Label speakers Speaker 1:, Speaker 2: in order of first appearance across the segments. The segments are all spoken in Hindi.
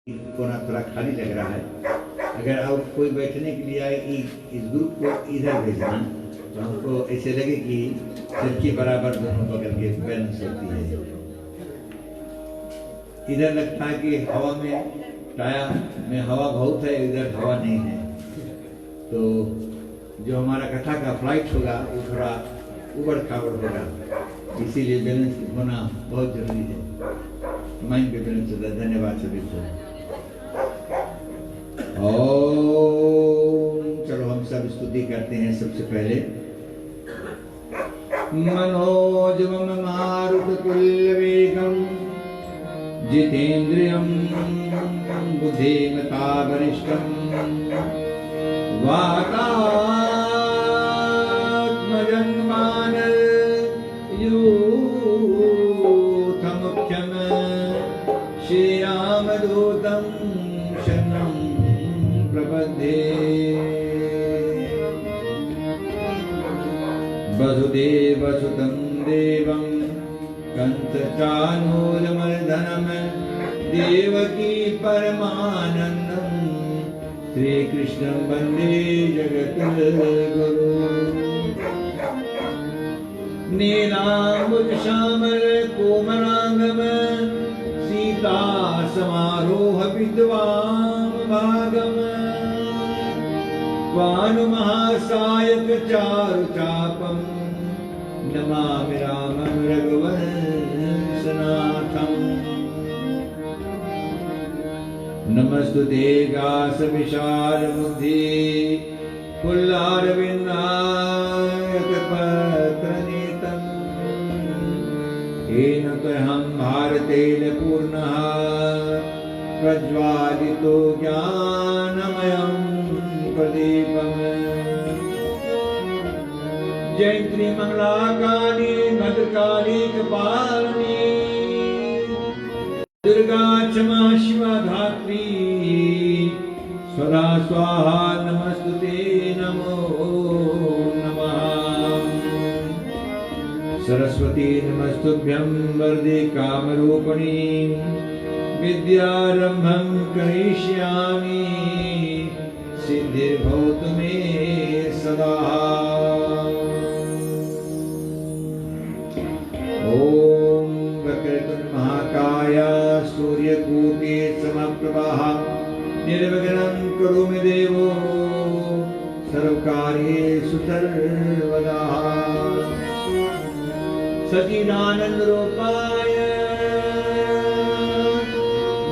Speaker 1: कोना थोड़ा खाली लग रहा है। अगर और कोई बैठने के लिए आए इस ग्रुप को इधर भेजना तो हमको ऐसे लगे कि सिर के बराबर दोनों बगल के बैलेंस होती है। इधर लगता है कि हवा में टाया में हवा बहुत है, इधर हवा नहीं है। तो जो हमारा कथा का फ्लाइट होगा वो थोड़ा उबड़ खाबड़ होगा, इसीलिए बैलेंस होना बहुत जरूरी है। माइंड पे बैलेंस होता है। धन्यवाद सभी को। चलो हम सब स्तुति करते हैं। सबसे पहले मनोजवम मारुततुल्य वेगम जितेन्द्रियं बुद्धिमता वरिष्ठं वातात्मजं मानयूथमुख्यं श्रीरामदूतं शरणं प्रपद्ये। वसुदेवसुतं देवं कंसचानूरमर्दनं देवकी परमानन्दं श्रीकृष्णं वन्दे जगद्गुरुं। नीलाम्बुजश्यामल कोमलांगं सीता समारोह विद्वां भागम् वानुमहासायक चारुचापं नमामि रामं रघुवंशनाथम्। नमस्तुते व्यासविशालबुद्धि पुल्लारविन्दायकपत्रनेतं येन त्वहं भारतेन पूर्णः प्रज्वालितो ज्ञानमयं प्रदीपम्। जयन्ती मंगलाकाली भद्रकाली कपालिनी दुर्गा क्षमा शिवा धात्री स्वधा स्वाहा नमस्तुते नमो नमः। सरस्वती नमस्तुभ्यं वरदे कामरूपिणी विद्यारंभं करिष्यामि सिद्धिर्भवतु मे सदा। ओम वक्रतुंड महाकाय सूर्यकोटि समप्रभा निर्विघ्नं करोमि देवो सर्वकार्येषु सर्वदा। सच्चिदानंद रूपाय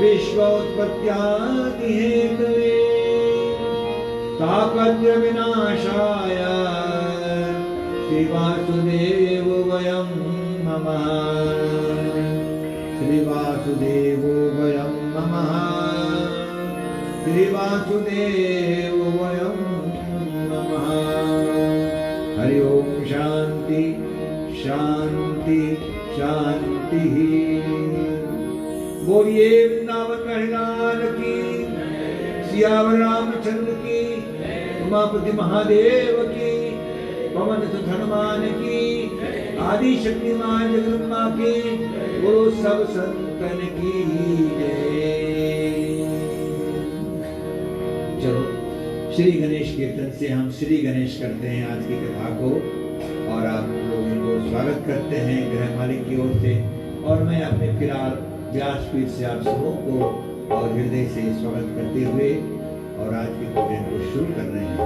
Speaker 1: विश्वोत्पत्त्यादि हेतवे तापत्र विनाशाय श्रीवासुदेव वयं नमः। श्रीवासुदेव वयं नमः। श्रीवासुदेव वयं नमः। हरि ओम शांति शांति शांति। बोलिए वृंदावन हरिलाल की, सियावर रामचंद्र की, उमापति महादेव की, पवन सुत हनुमान की, आदि शक्ति मां जगदम्बा की, बोलो सब संतन की जय। चलो श्री गणेश कीर्तन से हम श्री गणेश करते हैं आज की कथा को, और आप लोग इनको स्वागत करते हैं गृह मालिक की ओर से, और मैं अपने फिलहाल व्यासपीठ से आप सबों को और हृदय से स्वागत करते हुए और आज के भोजन को शुरू कर रहे हैं।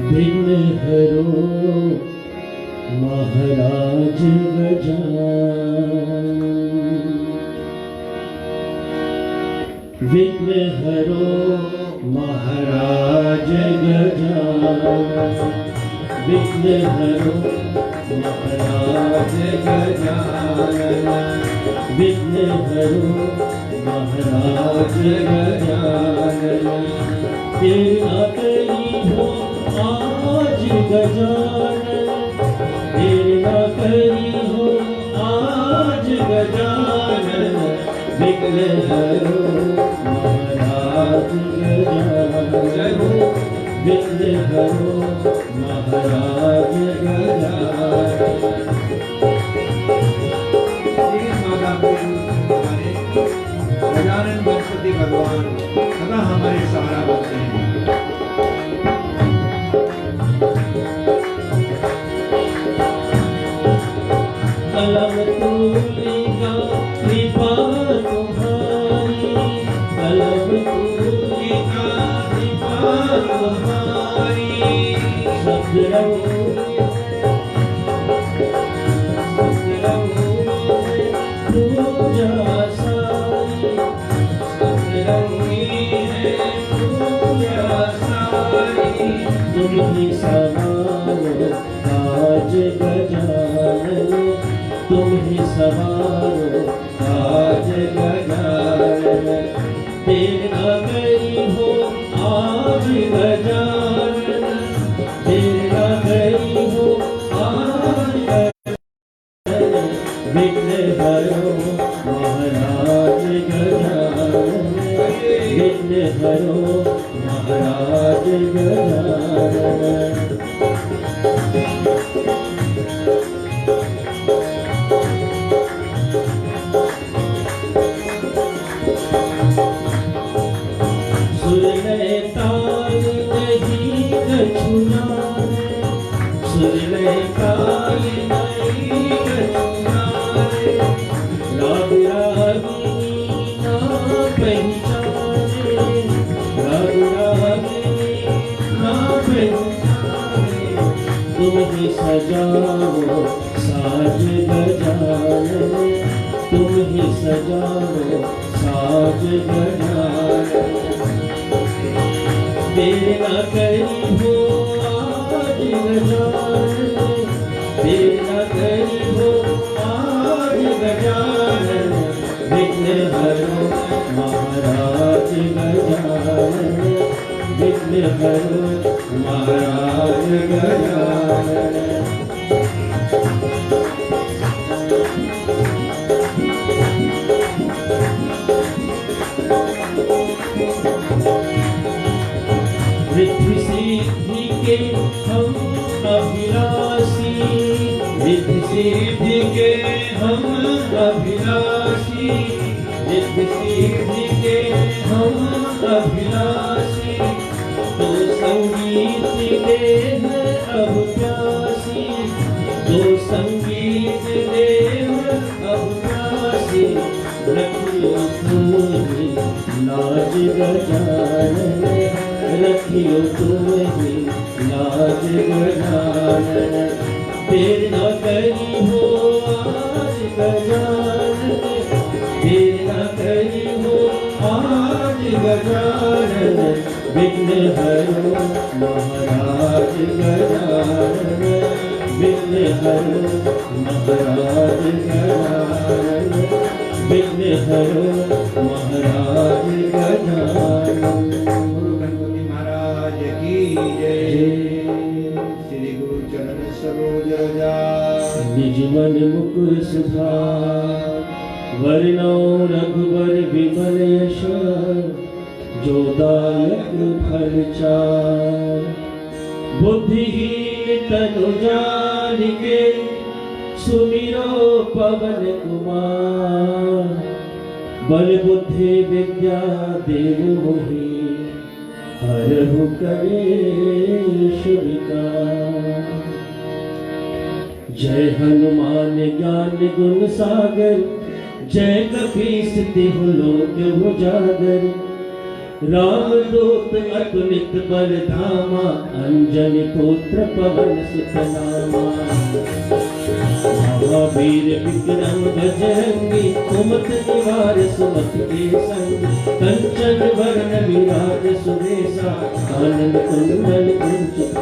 Speaker 2: विघ्न हरो महाराज गजानन, विघ्न हरो महाराज गजानन, विघ्न हरो महाराज गजानन, विघ्न हरो महाराज गजानन। तेरा करी हो आज गजानन, तेरा करी हो आज गजानन, विघ्न हरो महाराज गजानन।
Speaker 1: जय हो।
Speaker 2: विघ्न हरो महाराज गजानन।
Speaker 1: माता हमारे गजानन गणपति भगवान सदा हमारे सहारा बनते हैं।
Speaker 2: कलम तूलिका कृपा तुम्हारी, कलम तूलिका कृपा तुम्हारी। शब्द पूजा सारी, पूजा सारी। तुम ही सवारो आज गजानन, तुम ही सवारो आज गजानन। देर न गई हो आज गजानन, देर न गई हो आज गजानन। विघ्न हरो महाराज गजानन, विघ्न हरो महाराज गजानन। सुर में ताल नहीं कछुना, सुर में ताल नहीं कछुना। राग रागिनी ना पहचाने, राग रागिनी ना पहचाने। तुम ही सजाओ साज गजानन, तुम ही सजाओ साज गजानन। देर न करी हो आज गजानन, देर न करी हो आज गजानन। विघ्न हरो महाराज गजानन, विघ्न हरो महाराज गजानन। रिद्धि सिद्धि के हम अभिलाषी, रिद्धि सिद्धि के हम अभिलाषी, रिद्धि सिद्धि के हम अभिलाषी। तो संगीत दे है अब प्यासी, तो संगीत दे है अब प्यासी। रखियो तुम्हें लाज गजानन, रखियो तुम्हें लाज गजानन। देर न करी हो आज गजानन, देर न करी हो आज गजानन। विघ्न हरो महाराज गजानन, विघ्न हरो महाराज गजानन, विघ्न हरो महाराज गजानन।
Speaker 1: गणपति महाराज की जय। श्री गुरु चरण सरोज रजा।
Speaker 2: निज मन मुकुर सुधार, वरनौ रघुबर विमल यश। जो दायक फल चार, बुद्धिहीन तनु जानिके। सुमिरो पवन कुमार, बल बुद्धि विद्या देहु मोहि। हरहु कलेश विकार। जय हनुमान ज्ञान गुण सागर, जय कपीस तिहु लोक उजागर। राम दूत अतुलित बल धामा, अंजनी पुत्र पवन सुत नामा। महावीर विक्रम बजरंगी, कुमत निवार सुमत के संग। कंचन वरण विराज सुबेसा, कानन कुंडल कुंचित।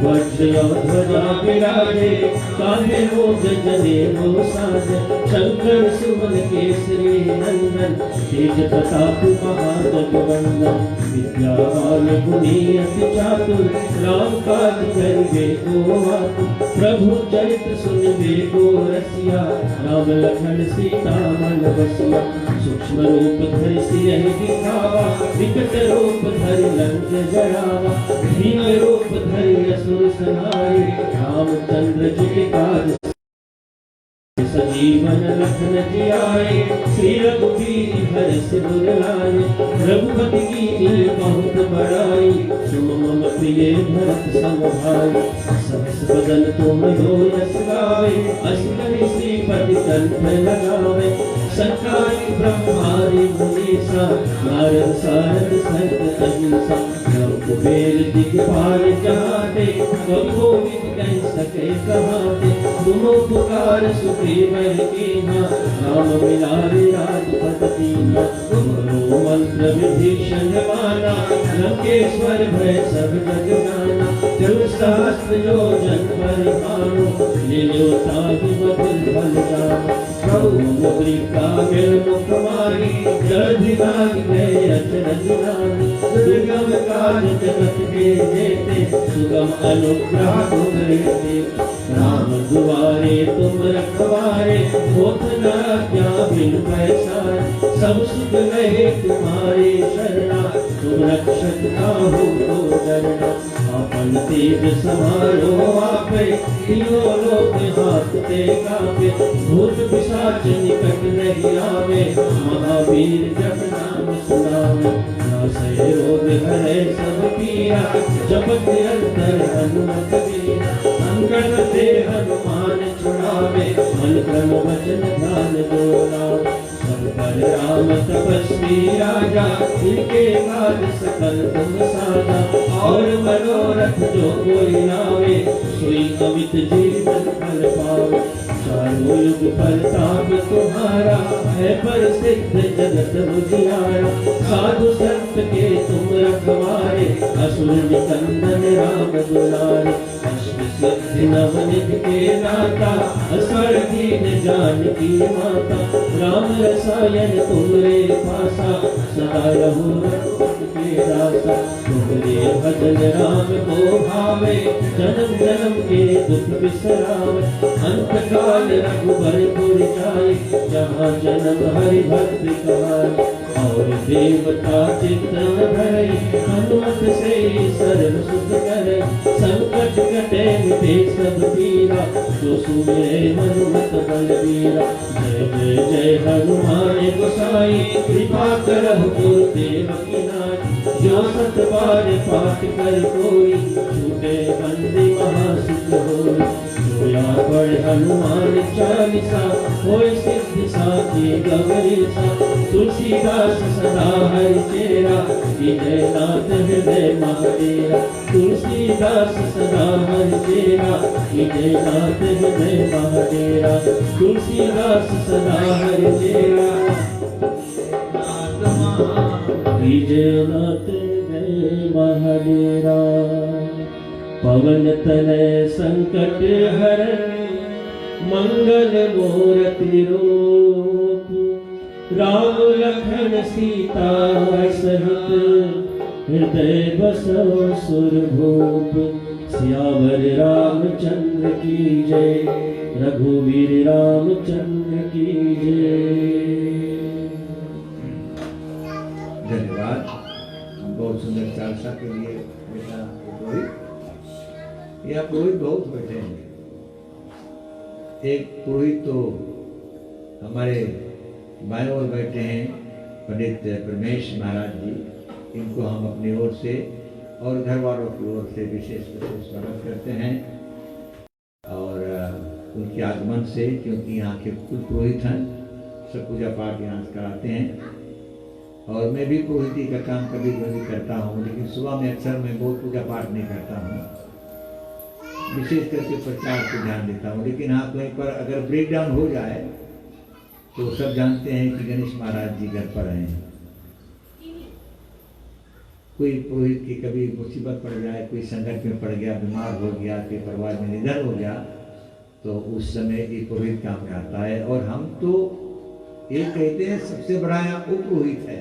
Speaker 2: वज्र और ध्वजा विराजे, काहे मोज जनेऊ साजे। शंकर सुमन केसरी नंदन, तेज प्रताप महाजगवंदन। विद्यावान गुणी अति चातुर, राम काज करिबे को आतुर। प्रभु चरित्र सुनिबे को रसिया, राम लखन सीता मन बसिया। सूक्ष्म रूप धरि सिरहि दिखावा, विकट रूप धरि लंक जरावा। भीम रूप धरि असुर संहारे, रामचंद्र जी के काज सजीवन लखन जियाए। श्री रघुवीर हर्ष सिर लाए, रघुपति कीन्ही बहुत बड़ाई। तुम मम प्रिय भरत सम भाई, सहस बदन तुमरो यश गावे। अस कहि श्रीपति कंठ लगावे, संकाय ब्रह्मादि मुनीसा। नारद सारद सहित अहिंसा, नव कुबेर दिखपाल जहाते। कभी कह सके कहाते, तुम उपकार सुग्रीव कीन्हा। राम मिलारे राजपद दीन्हा, तुमरो मंत्र विभीषण माना। लंकेश्वर भय सब जग जाना, चतुर सहस्त्र योजन पर भानु। लील्यो ताहि मधुर फल जानु, प्रभु मुद्रिका मेल मुख मारी। जलधि लांघ गए अचरज नारी, दुर्गम काज जगत के जेते। सुगम अनुग्रह तुमरे देते, राम दुआरे तुम रखवारे। होत न आज्ञा बिनु पैसारे, सब सुख रहे तुम्हारे शरणा। तुम रक्षक काहू को डरना, आपन तेज समारो आपे। तीनों लोक हाथ ते कापे, भूत पिशाच निकट नहीं आवे। महावीर जप नाम सुनावे, नासै रोग हरै सब पीरा। जपत निरंतर हनुमत वीरा, संकट ते हनुमान छुड़ावे। मन क्रम वचन ध्यान जो लावे, सब पर राम तपस्वी राजा। इनके काज सकल तुम साजा, और मनोरथ जो कोई लावे। सोई अमित जीवन फल पावे, चारों युग प्रताप तुम्हारा। है प्रसिद्ध जगत उजियारा, साधु संत के तुम रखवारे। असुर निकंदन राम दुलारे, अष्ट सिद्धि नवनिध के दाता। असवर दीन जानकी माता, राम रसायन तुमरे पासा। सदा रहो रघुपति के दासा, तुमरे भजन राम को भावे। जन्म जन्म के दुख बिसरावे, अंत काल रघुबर पुर जाए। जहाँ जन्म हरि भक्त कहाए, और देवता चित्तन धरई। हनुमत से सरल सुख करे, संकट कटे मिटे सब पीरा। जो सुमिरे हनुमत बलबीरा, जय जय जय हनुमान गोसाई। कृपा करहु गुरुदेव की नाई, जो सत बार पाठ कर कोई। छूटे बंदी महासुख होई, जोया पढ़ हनुमान चालीसा। होय सिद्धि साखी गौरीसा, तुलसीदास सदा हरि चेरा। विजय नाथ हृदय महाडेरा, तुलसीदास सदा हरि चेरा। विजय नाथ हृदय महाडेरा, तुलसीदास सदा हरि चेरा। विजय नाथ हृदय महाडेरा। पवन तनय संकट हरण, मंगल मूर्ति रूप। राम लखन सीता सहित, हृदय बसो सुरभूप। सियावर रामचंद्र की जय, रघुवीर रामचंद्र की जय।
Speaker 1: धन्यवाद। बहुत सुंदर चालसा के लिए बेटा पुरोहित। यहाँ पुरोहित बहुत बैठे हैं। एक पुरोहित तो हमारे बाएं ओर बैठे हैं, पंडित परमेश महाराज जी। इनको हम अपनी ओर से और घर वालों की ओर से विशेष स्वागत करते हैं। और उनके आगमन से, क्योंकि यहाँ के कुल पुरोहित हैं, सब पूजा पाठ यहाँ कराते हैं। और मैं भी पुरोहिती का काम कभी कभी करता हूँ, लेकिन सुबह में अक्सर मैं बहुत पूजा पाठ नहीं करता हूँ, विशेष करके प्रचार को ध्यान देता हूँ। लेकिन हाँ, कहीं पर अगर ब्रेक डाउन हो जाए तो सब जानते हैं कि गणेश महाराज जी घर पर हैं। कोई पुरोहित की कभी मुसीबत पड़ जाए, कोई संकट में पड़ गया, बीमार हो गया, कोई परिवार में निधन हो गया, तो उस समय ये पुरोहित काम में आता है। और हम तो ये कहते हैं सबसे बड़ा यहाँ उपरोहित है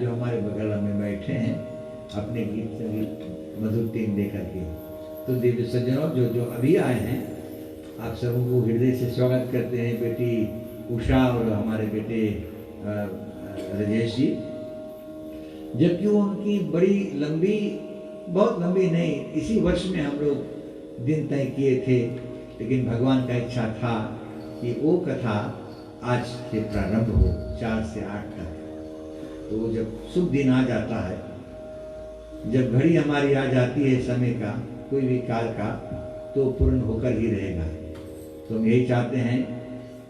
Speaker 1: जो हमारे बगल में बैठे हैं, अपने गीत संगीत मधुर टीम लेकर के। तो देवी सज्जनों, जो जो अभी आए हैं, आप सबों को हृदय से स्वागत करते हैं। बेटी उषा और हमारे बेटे राजेश जी, जबकि उनकी बड़ी लंबी, बहुत लंबी नहीं, इसी वर्ष में हम लोग दिन तय किए थे, लेकिन भगवान का इच्छा था कि वो कथा आज से प्रारंभ हो 4 से 8 तक। तो जब शुभ दिन आ जाता है, जब घड़ी हमारी आ जाती है समय का, कोई भी काल का, तो पूर्ण होकर ही रहेगा। तो हम यही चाहते हैं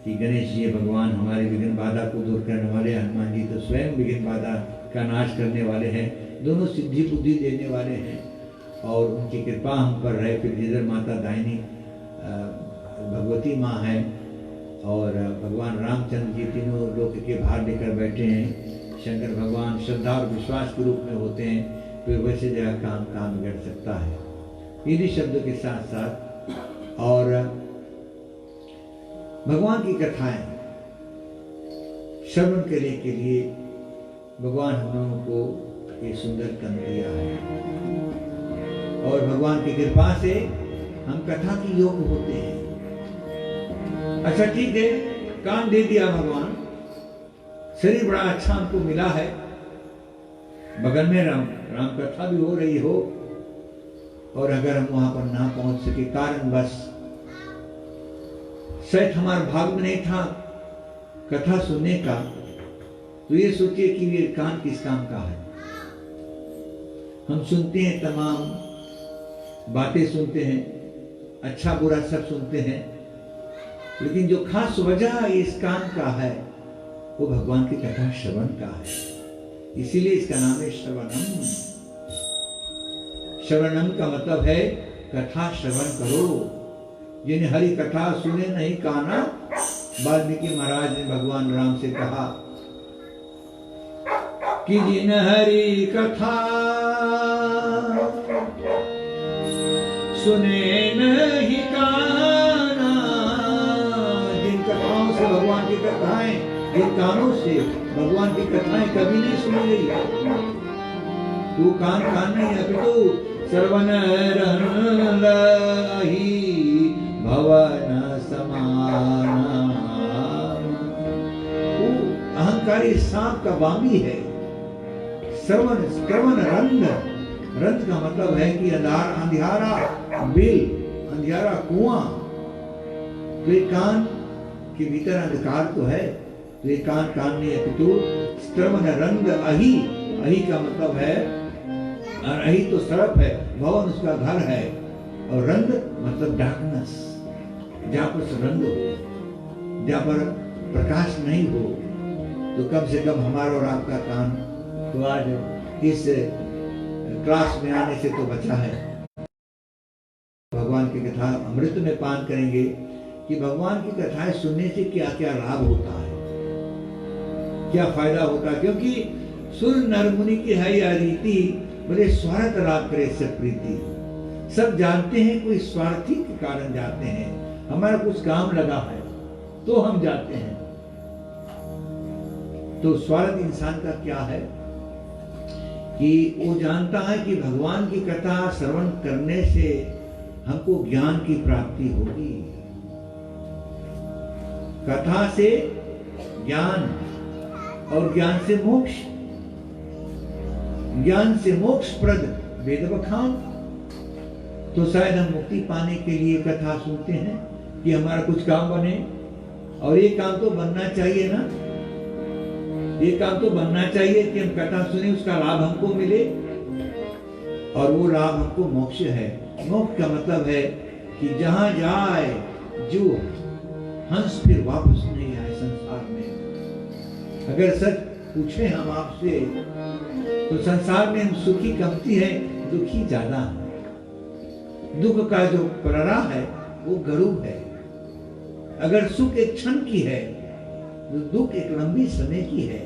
Speaker 1: कि गणेश जी भगवान हमारे विघ्न बाधा को दूर करने वाले, हनुमान जी तो स्वयं विघ्न बाधा का नाश करने वाले हैं, दोनों सिद्धि बुद्धि देने वाले हैं, और उनकी कृपा हम पर रहे। फिर जिधर माता दाहिनी भगवती माँ है, और भगवान रामचंद्र जी तीनों लोक के भार लेकर बैठे हैं। शंकर भगवान श्रद्धा और विश्वास के रूप में होते हैं, फिर वैसे जगह काम बिगड़ सकता है। इन्हीं शब्दों के साथ साथ और भगवान की कथाएं श्रवण करने के लिए भगवान हम लोगों को ये सुंदर तन दिया है, और भगवान की कृपा से हम कथा की योग्य होते हैं। अच्छा ठीक है, कान दे दिया भगवान, शरीर बड़ा अच्छा हमको मिला है, बगल में राम कथा भी हो रही हो, और अगर हम वहां पर ना पहुंच सके कारण बस, शायद हमारे भाग में नहीं था कथा सुनने का, तो ये सोचिए कि ये कान किस काम का है। हम सुनते हैं, तमाम बातें सुनते हैं, अच्छा बुरा सब सुनते हैं, लेकिन जो खास वजह इस कान का है वो भगवान की कथा श्रवण का है। इसीलिए इसका नाम है श्रवणम। श्रवणम का मतलब है कथा श्रवण करो। जिन्हें हरि कथा सुने नहीं काना, वाल्मीकि महाराज ने भगवान राम से कहा कि जिन हरि कथा सुने नहीं काना, जिन कथाओं से भगवान की कथाएं, जिन कानों से भगवान की कथाएं कभी नहीं सुनी गई, तू कान नहीं है, अपितु श्रवण रही भवन समाना। वो अहंकारी सांप का वामी है। श्रवण रंध का मतलब है कि अंधियारा बिल, अंधियारा कुआं। तो ये कान के भीतर अंधकार तो है, तो ये कान नहीं है, अपितु श्रवण रंग अही का मतलब है, और अही तो सरप है, भवन उसका घर है, और रंग मतलब डार्कनेस, जहां पर सुरंग हो, जहां पर प्रकाश नहीं हो। तो कम से कम हमारा और आपका कान तो आज इस क्लास में आने से तो बचा है। भगवान की कथा अमृत में पान करेंगे कि भगवान की कथाएं सुनने से क्या क्या लाभ होता है, क्या फायदा होता है। क्योंकि सुर नर मुनि की है यह रीति, बोले स्वार्थ लाभ करे सब प्रीति। सब जानते हैं, कोई स्वार्थी के कारण जाते हैं, हमारा कुछ काम लगा है तो हम जाते हैं। तो स्वार्थ इंसान का क्या है कि वो जानता है कि भगवान की कथा श्रवण करने से हमको ज्ञान की प्राप्ति होगी। कथा से ज्ञान, और ज्ञान से मोक्ष, ज्ञान से मोक्ष प्रद वेद बखान। तो शायद हम मुक्ति पाने के लिए कथा सुनते हैं कि हमारा कुछ काम बने, और ये काम तो बनना चाहिए ना, ये काम तो बनना चाहिए कि हम कथा सुने, उसका लाभ हमको मिले, और वो लाभ हमको मोक्ष है। मोक्ष का मतलब है कि जहां जाए जो हंस फिर वापस नहीं आए संसार में। अगर सच पूछे हम आपसे तो संसार में हम सुखी कमती है, दुखी ज्यादा है। दुख का जो प्ररा है वो गरूब है। अगर सुख एक क्षण की है तो दुख एक लंबी समय की है।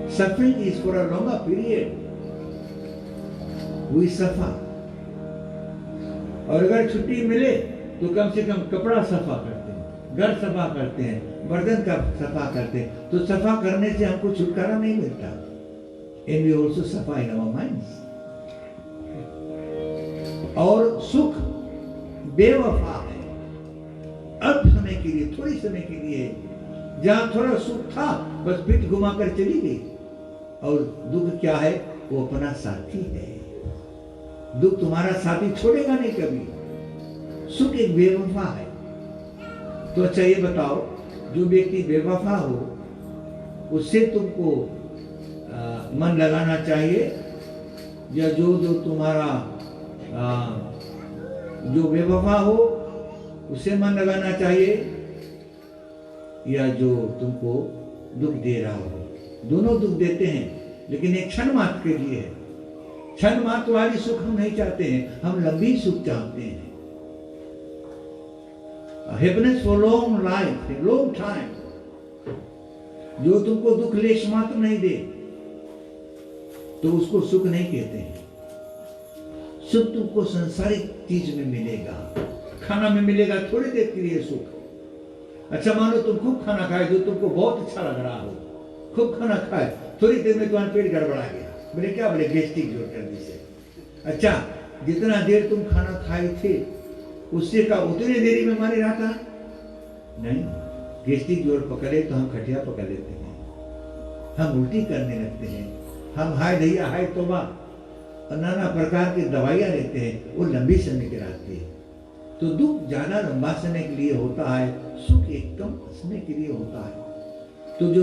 Speaker 1: Suffering is for a longer period. We suffer. और अगर छुट्टी मिले तो कम से कम कपड़ा सफा करते हैं, घर सफा करते हैं, बर्तन का सफा करते हैं। तो सफा करने से हमको छुटकारा नहीं मिलता। And we also suffer in our minds. और सुख बेवफा है, अल्प समय के लिए, थोड़ी समय के लिए। जहां थोड़ा सुख था बस पीठ घुमाकर चली गई। और दुख क्या है? वो अपना साथी है। दुख तुम्हारा साथी छोड़ेगा नहीं कभी। सुख एक बेवफा है। तो अच्छा ये बताओ, जो व्यक्ति बेवफा हो उससे तुमको मन लगाना चाहिए, या जो तुम्हारा जो बेवफा हो उससे मन लगाना चाहिए, या जो तुमको दुख दे रहा हो? दोनों दुख देते हैं, लेकिन एक क्षण मात्र के लिए है। क्षण मात्र वाली सुख हम नहीं चाहते हैं, हम लंबी सुख चाहते हैं। Happiness for long life, long time, जो तुमको दुख लेश मात्र नहीं दे तो उसको सुख नहीं कहते हैं। सुख तुमको संसारिक चीज में मिलेगा, खाना में मिलेगा, थोड़ी देर के लिए सुख। अच्छा मानो तुम खूब खाना खाए, जो तुमको बहुत अच्छा लग रहा हो, खूब खाना खाए, थोड़ी देर में तुम्हारा पेट गड़बड़ा गया, बोले क्या बोले गैस्ट्रिक जोड़ कर दी से। अच्छा जितना देर तुम खाना खाए थे उससे का उतने देरी में मारे रहा था? नहीं, गैस्ट्रिक जोड़ पकड़े तो हम खटिया पकड़ लेते हैं, हम उल्टी करने लगते हैं, हम हाय दैया हाय तौबा और नाना प्रकार की दवाइयां लेते हैं, वो लंबी समय की रहती है। तो दुख ज्यादा लंबा समय के लिए होता है, सुख एक कम समय के लिए होता है। तो जो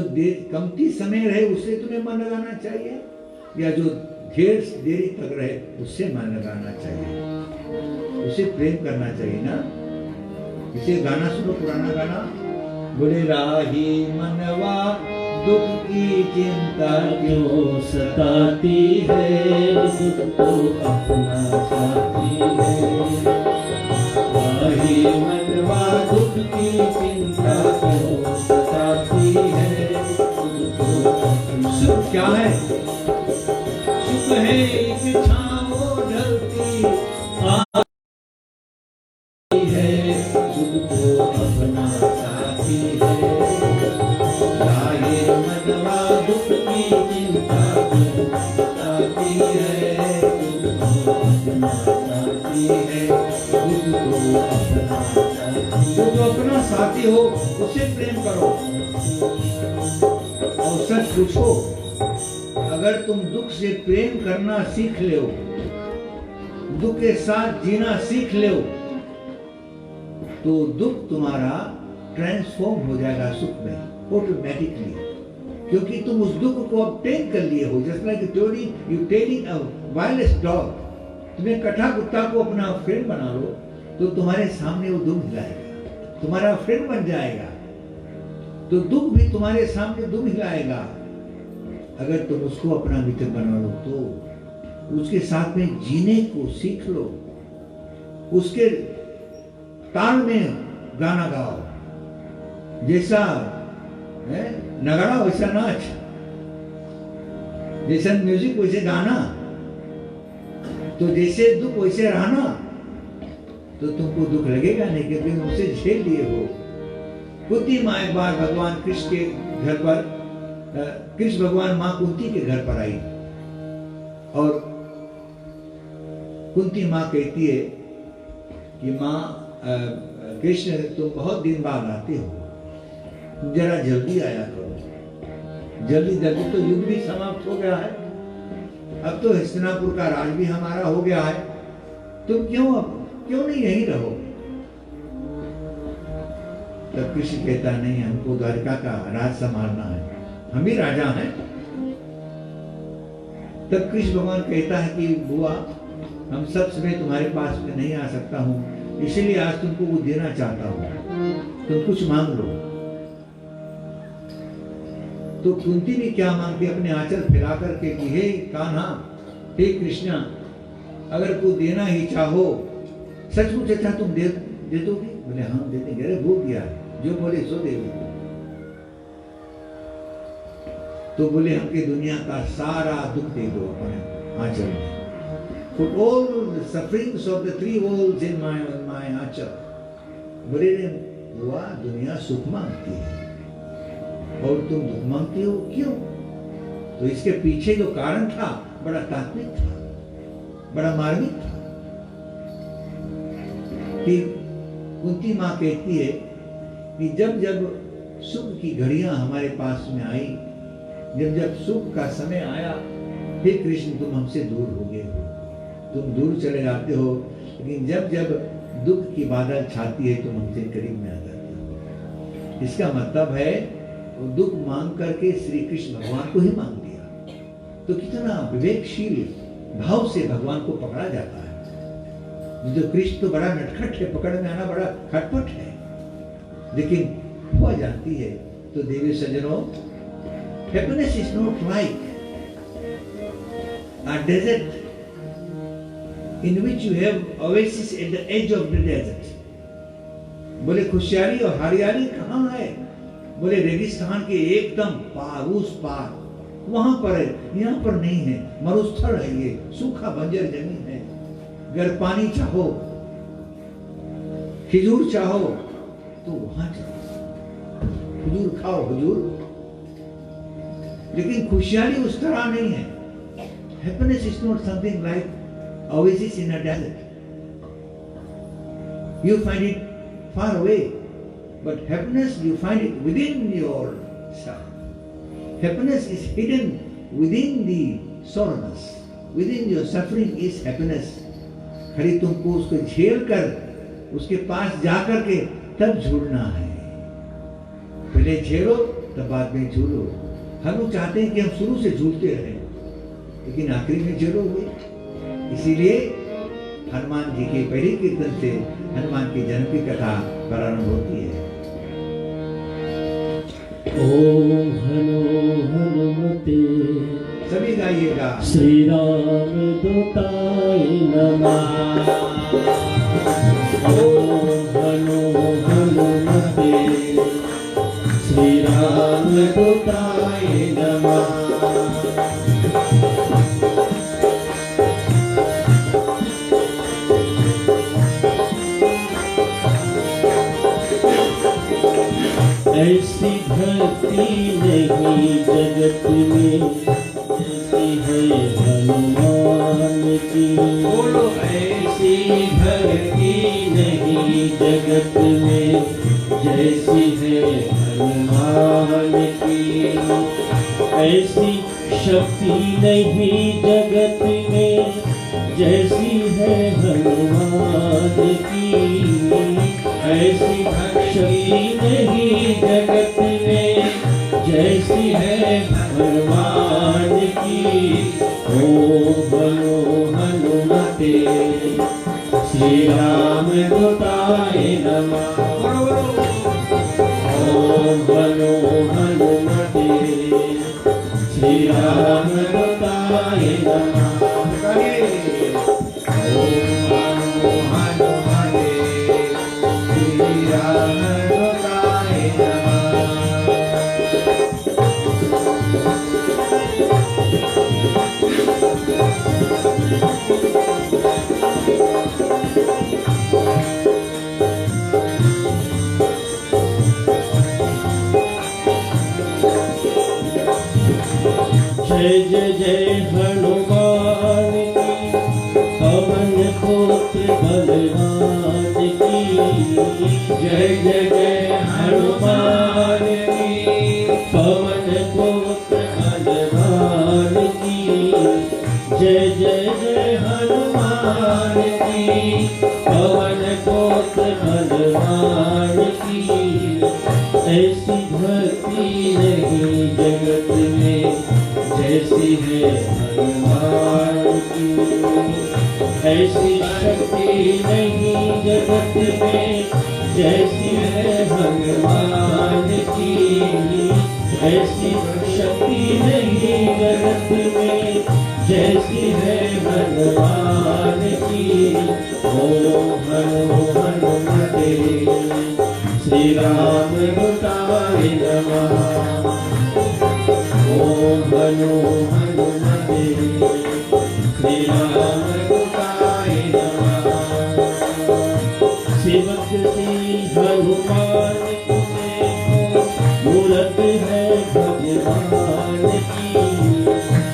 Speaker 1: कमती समय रहे उससे तुम्हें मन लगाना चाहिए, या जो ढेर देरी तक रहे उससे मन लगाना चाहिए, उसे प्रेम करना चाहिए ना। इसे गाना सुनो, पुराना गाना, बोले राही मनवा दुख की चिंता
Speaker 2: क्यों सताती है, दुख तो अपना साथी है। राही मनवा दुख की चिंता क्यों सताती है, दुख तो अपना।
Speaker 1: सुख क्या है? सुख है एक छाँव ढलती
Speaker 2: है, दुख तो अपना साथी है। राहे मनवा दुख की चिंता क्यों सताती है, दुख तो अपना साथी है, दुख तो अपना साथी।
Speaker 1: जो अपना साथी हो उसे प्रेम करो। और सच पूछो, अगर तुम दुख से प्रेम करना सीख ले, दुख के साथ जीना सीख ले, तो दुख तुम्हारा ट्रांसफॉर्म हो जाएगा सुख में ऑटोमेटिकली, क्योंकि तुम उस दुख को ऑब्टेन कर लिए हो। Just like you taking a wireless dog, तुम्हें कटा कुत्ता को अपना फ्रेंड बना लो तो तुम्हारे सामने वो दुम हिलाएगा, तुम्हारा फ्रेंड बन जाएगा। तो दुख भी तुम्हारे सामने दुम हिलाएगा। अगर तुम उसको अपना मित्र बना लो तो उसके साथ में जीने को सीख लो, उसके ताल में गाना गाओ, जैसा नगाड़ा वैसा नाच, जैसा म्यूजिक वैसे गाना, तो जैसे दुख वैसे रहना, तो तुमको दुख लगेगा नहीं, क्योंकि तुम उसे झेल लिए हो। कुंती माँ एक बार भगवान कृष्ण के घर पर, कृष्ण भगवान माँ कुंती के घर पर आई, और कुंती माँ कहती है कि माँ कृष्ण तुम बहुत दिन बाद आते हो, जरा जल्दी आया करो। जल्दी जल्दी तो युद्ध भी समाप्त हो गया है, अब तो हस्तिनापुर का राज भी हमारा हो गया है, तुम क्यों नहीं यहीं रहो? तब कृष्ण कहता नहीं, हमको द्वारिका का राज संभालना है, हम ही राजा हैं। तब कृष्ण भगवान कहता है कि बुआ, हम सब समय तुम्हारे पास में नहीं आ सकता हूं, इसलिए आज तुमको वो देना चाहता हूं, तुम कुछ मांग लो। तो कुंती भी क्या मांगती, अपने आंचल फैला करके कि हे कान्हा, हे कृष्णा, अगर को देना ही चाहो, सचमुच अच्छा तुम दे दोगे? बोले हाँ दे देंगे। अरे भूल दिया, जो बोले सो देंगे। तो बोले हमके दुनिया का सारा दुख दे दो अपने आंचल में। Put all the sufferings of the three worlds in my आंचल। बोले वाह, दुनिया सुख मांगती है और तुम दुख मांगती हो, क्यों? तो इसके पीछे जो कारण था बड़ा तात्विक था, बड़ा मार्मिक था। कि कुंती माँ कहती है कि जब जब सुख की घड़ियां हमारे पास में आई, जब जब सुख का समय आया, हे कृष्ण तुम हमसे दूर हो गए हो, तुम दूर चले जाते हो। लेकिन जब जब दुख की बादल छाती है तुम हमसे करीब में आ जाते हो। इसका मतलब है वो दुख मांग करके श्री कृष्ण भगवान को ही मांग दिया। तो कितना विवेकशील भाव से भगवान को पकड़ा जाता है। जो कृष्ण तो बड़ा नटखट है, पकड़ में आना बड़ा खटपट है, लेकिन हुआ जाती है। तो देवी सज्जनों, happiness is not like a desert in which you have oasis at the edge of the desert। बोले खुशहाली और हरियाली कहाँ है? बोले रेगिस्तान के एकदम पार, उस पार, वहां पर है, यहाँ पर नहीं है। मरुस्थल है, ये सूखा बंजर जमीन है। अगर पानी चाहो, खजूर चाहो तो वहां जाओ, खजूर खाओ हुजूर। लेकिन खुशहाली उस तरह नहीं है। Happiness is not something like oasis in a desert. You find it far away, but happiness you find it within yourself. Happiness is hidden within the sorrowness. Within your suffering is happiness. खाली तुमको उसको झेल कर उसके पास जाकर के तब झूलना है। पहले झेलो तब बाद में झूलो। हम लोग चाहते हैं कि हम शुरू से झूलते रहें, लेकिन आखिरी में झूलोगे। इसीलिए हनुमान जी के पहले कीर्तन से हनुमान के जन्म की कथा प्रारंभ होती है।
Speaker 2: ओम हनो हनुमते
Speaker 1: सभी गाइएगा।
Speaker 2: श्री राम दूताय नमः। ओम हनो हनुमते श्री राम दूताय नमः। ऐसी भक्ति नहीं जगत में जैसी है हनुमान की।
Speaker 1: बोलो,
Speaker 2: ऐसी भक्ति नहीं जगत में जैसी है हनुमान की। ऐसी शक्ति नहीं जगत में जैसी है हनुमान की। ऐसी शक्ति नहीं जगत में जैसी है हनुमान की। ओम हनो हनुमते श्री राम दूताय नमः। ओम हनो हनुमते श्री राम दूताय नमः। जय जय जय हनुमान की, पवन पुत्र बलवान की। जय जय जय हनुमान की, पवन पुत्र बलवान की। जय जय जय हनुमान की, पवन पुत्र बलवान की। ऐसी भक्ति नहीं जगत में जैसी है हनुमान की। ऐसी शक्ति नहीं जगत में जैसी है हनुमान की। ऐसी शक्ति नहीं जगत में जैसी है हनुमान की। ओम हनो हनुमते श्री राम दूताय नमः। ओम हनु हनुमते श्री राम दूताय नमः। सेवक श्री हनुमान मूरत है भगवान की।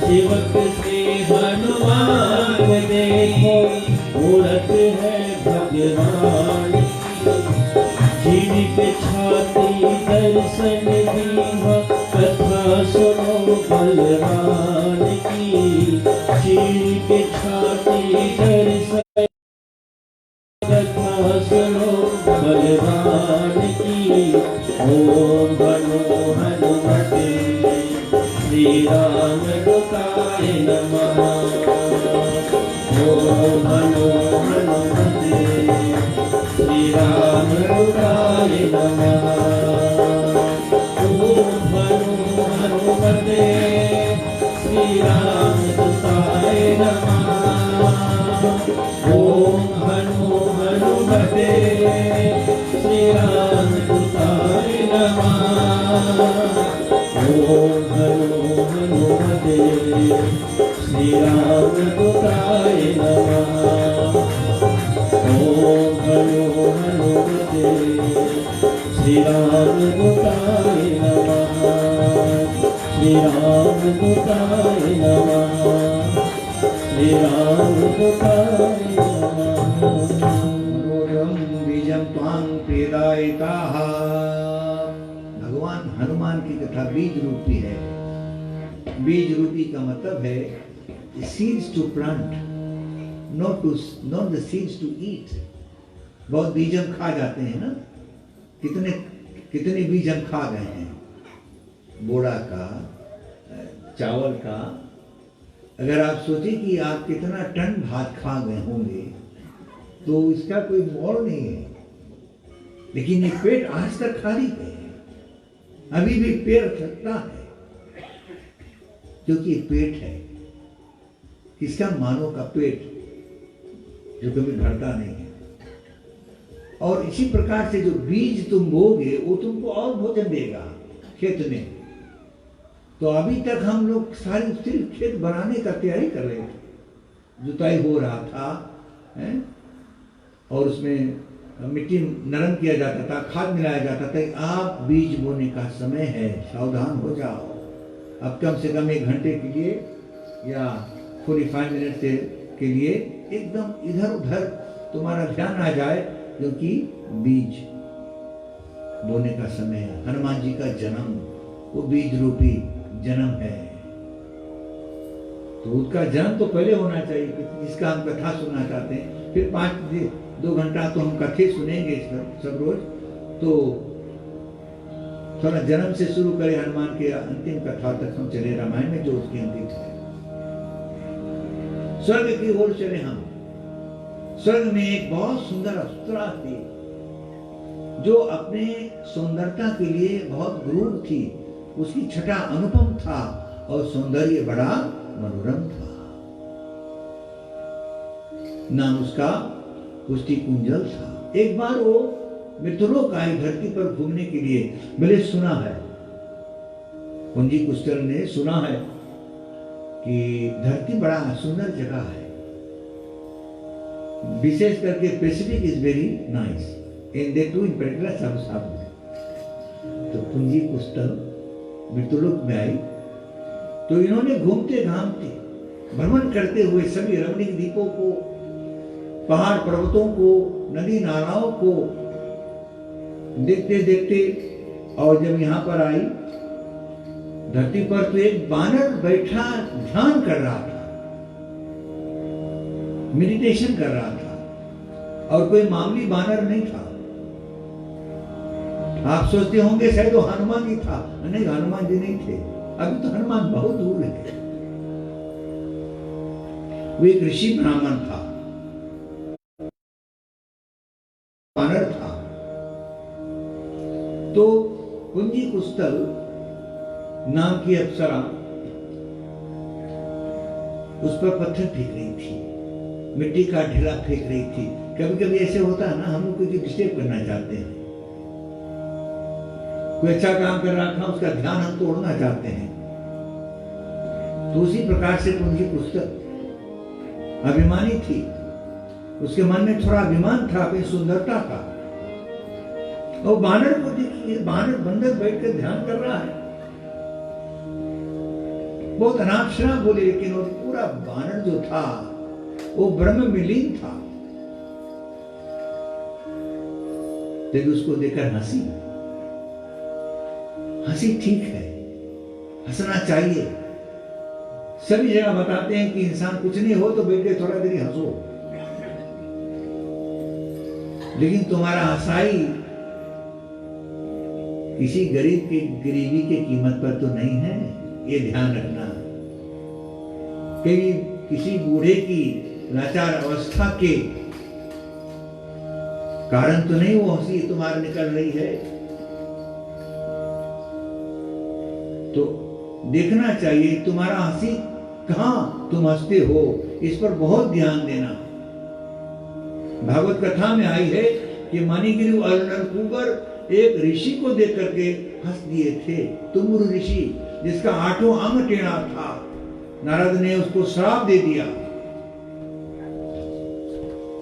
Speaker 2: सेवक श्री हनुमान देखो मूरत है भगवान की। जिनके छाती दर्शन दीवा कथा सुनो बलवान की। जिनके छाती दर्शन कथा सुनो बलवान की। ओम हनु हनुमते श्री राम दूताय नमः। ओम हनु हनुमते श्री राम दूताय नमः। ओम हनु हनुमते श्री राम दूताय नमः। ओम हनु हनुमते श्री राम दूताय नमः। ओम हनु हनुमते श्री राम दूताय नमः। ओम हनु हनुमते श्री राम दूताय नमः। श्री राम दूताय नमः। श्री राम दूताय नमः।
Speaker 1: बीजम त्वां प्रेदायिताः। भगवान हनुमान की कथा बीज रूपी है। बीज रूपी का मतलब है seeds to plant, not the seeds to eat. बहुत बीज हम खा जाते हैं ना, कितने बीज हम खा गए हैं, बोड़ा का, चावल का। अगर आप सोचें कि आप कितना टन भात खा गए होंगे तो इसका कोई मोल नहीं है। लेकिन ये पेट आज तक खाली है, अभी भी पेट सकता है, क्योंकि पेट है किसका? मानव का पेट, जो कभी भरता नहीं है। और इसी प्रकार से जो बीज तुम बोगे वो तुमको और भोजन देगा खेत में। तो अभी तक हम लोग सारी सिर्फ खेत बनाने का तैयारी कर रहे थे, जुताई हो रहा था है? और उसमें मिट्टी नरम किया जाता था, खाद मिलाया जाता था। आप बीज बोने का समय है, सावधान हो जाओ। अब कम से कम 1 घंटे के लिए या 45 मिनट के लिए एकदम इधर उधर तुम्हारा ध्यान आ जाए, क्योंकि बीज बोने का समय है। हनुमान जी का जन्म वो बीज रूपी जन्म है। तो उसका जन्म तो पहले होना चाहिए, जिसका हम कथा सुनना चाहते हैं। फिर 2 घंटा तो हम कथे सुनेंगे सब रोज। तो थोड़ा जन्म से शुरू करें, हनुमान के अंतिम कथा तक हम चले, रामायण में जो उसकी अंतिम है। स्वर्ग की ओर चले हम। स्वर्ग में एक बहुत सुंदर अप्सरा थी, जो अपने सुंदरता के लिए बहुत क्रूर थी। उसकी छटा अनुपम था और सौंदर्य बड़ा मनोरम था। नाम उसका पुष्टि कुंजल था। एक बार वो मृत्युलोक आई धरती पर घूमने के लिए। मैंने सुना है, कुंजी कुष्टल ने सुना है कि धरती बड़ा सुंदर जगह है, विशेष करके Pacific is very nice in they two in particular सब। तो कुंजी कुष्टल मृत्युलोक में आई, तो इन्होंने घूमते घामते भ्रमण करते हुए सभी रमणीक द्वीपों को, पहाड़ पर्वतों को, नदी नालाओं को देखते देखते, और जब यहाँ पर आई धरती पर, तो एक बानर बैठा ध्यान कर रहा था, मेडिटेशन कर रहा था, और कोई मामूली बानर नहीं था। आप सोचते होंगे शायद वो हनुमान जी था। नहीं, हनुमान जी नहीं थे। अभी तो हनुमान बहुत दूर है। वो एक ऋषि ब्राह्मण था, बानर था। तो कुंजी कुष्टल नाम की अप्सरा उस पर पत्थर फेंक रही थी, मिट्टी का ढेला फेंक रही थी। कभी कभी ऐसे होता है ना, हम लोग कोई डिस्टर्ब करना चाहते हैं, कोई अच्छा काम कर रहा था, उसका ध्यान हम तोड़ना चाहते हैं, तो उसी प्रकार से उनकी पुस्तक अभिमानी थी, उसके मन में थोड़ा अभिमान था अपनी सुंदरता का। और बानर को देखिए, बानर बंदर बैठकर ध्यान कर रहा है, बहुत अनाक्षरा बोले, लेकिन वो पूरा बानर जो था वो ब्रह्म में लीन था। लेकिन उसको देखकर हंसी, हंसी ठीक है, हंसना चाहिए। सभी जगह बताते हैं कि इंसान कुछ नहीं हो तो बैठ के थोड़ा देर हंसो, लेकिन तुम्हारा हंसाई किसी गरीब की गरीबी के कीमत पर तो नहीं है, ये ध्यान रखना। कहीं किसी बूढ़े की लाचार अवस्था के कारण तो नहीं वो हंसी तुम्हारे निकल रही है। तो देखना चाहिए तुम्हारा हंसी कहां तुम हंसते हो, इस पर बहुत ध्यान देना। भागवत कथा में आई है कि मणिगिरि और नरकुबर एक ऋषि को देख करके हंस दिए थे। तुम्बुरु ऋषि, जिसका 8वां अंग टेढ़ा था, नारद ने उसको श्राप दे दिया।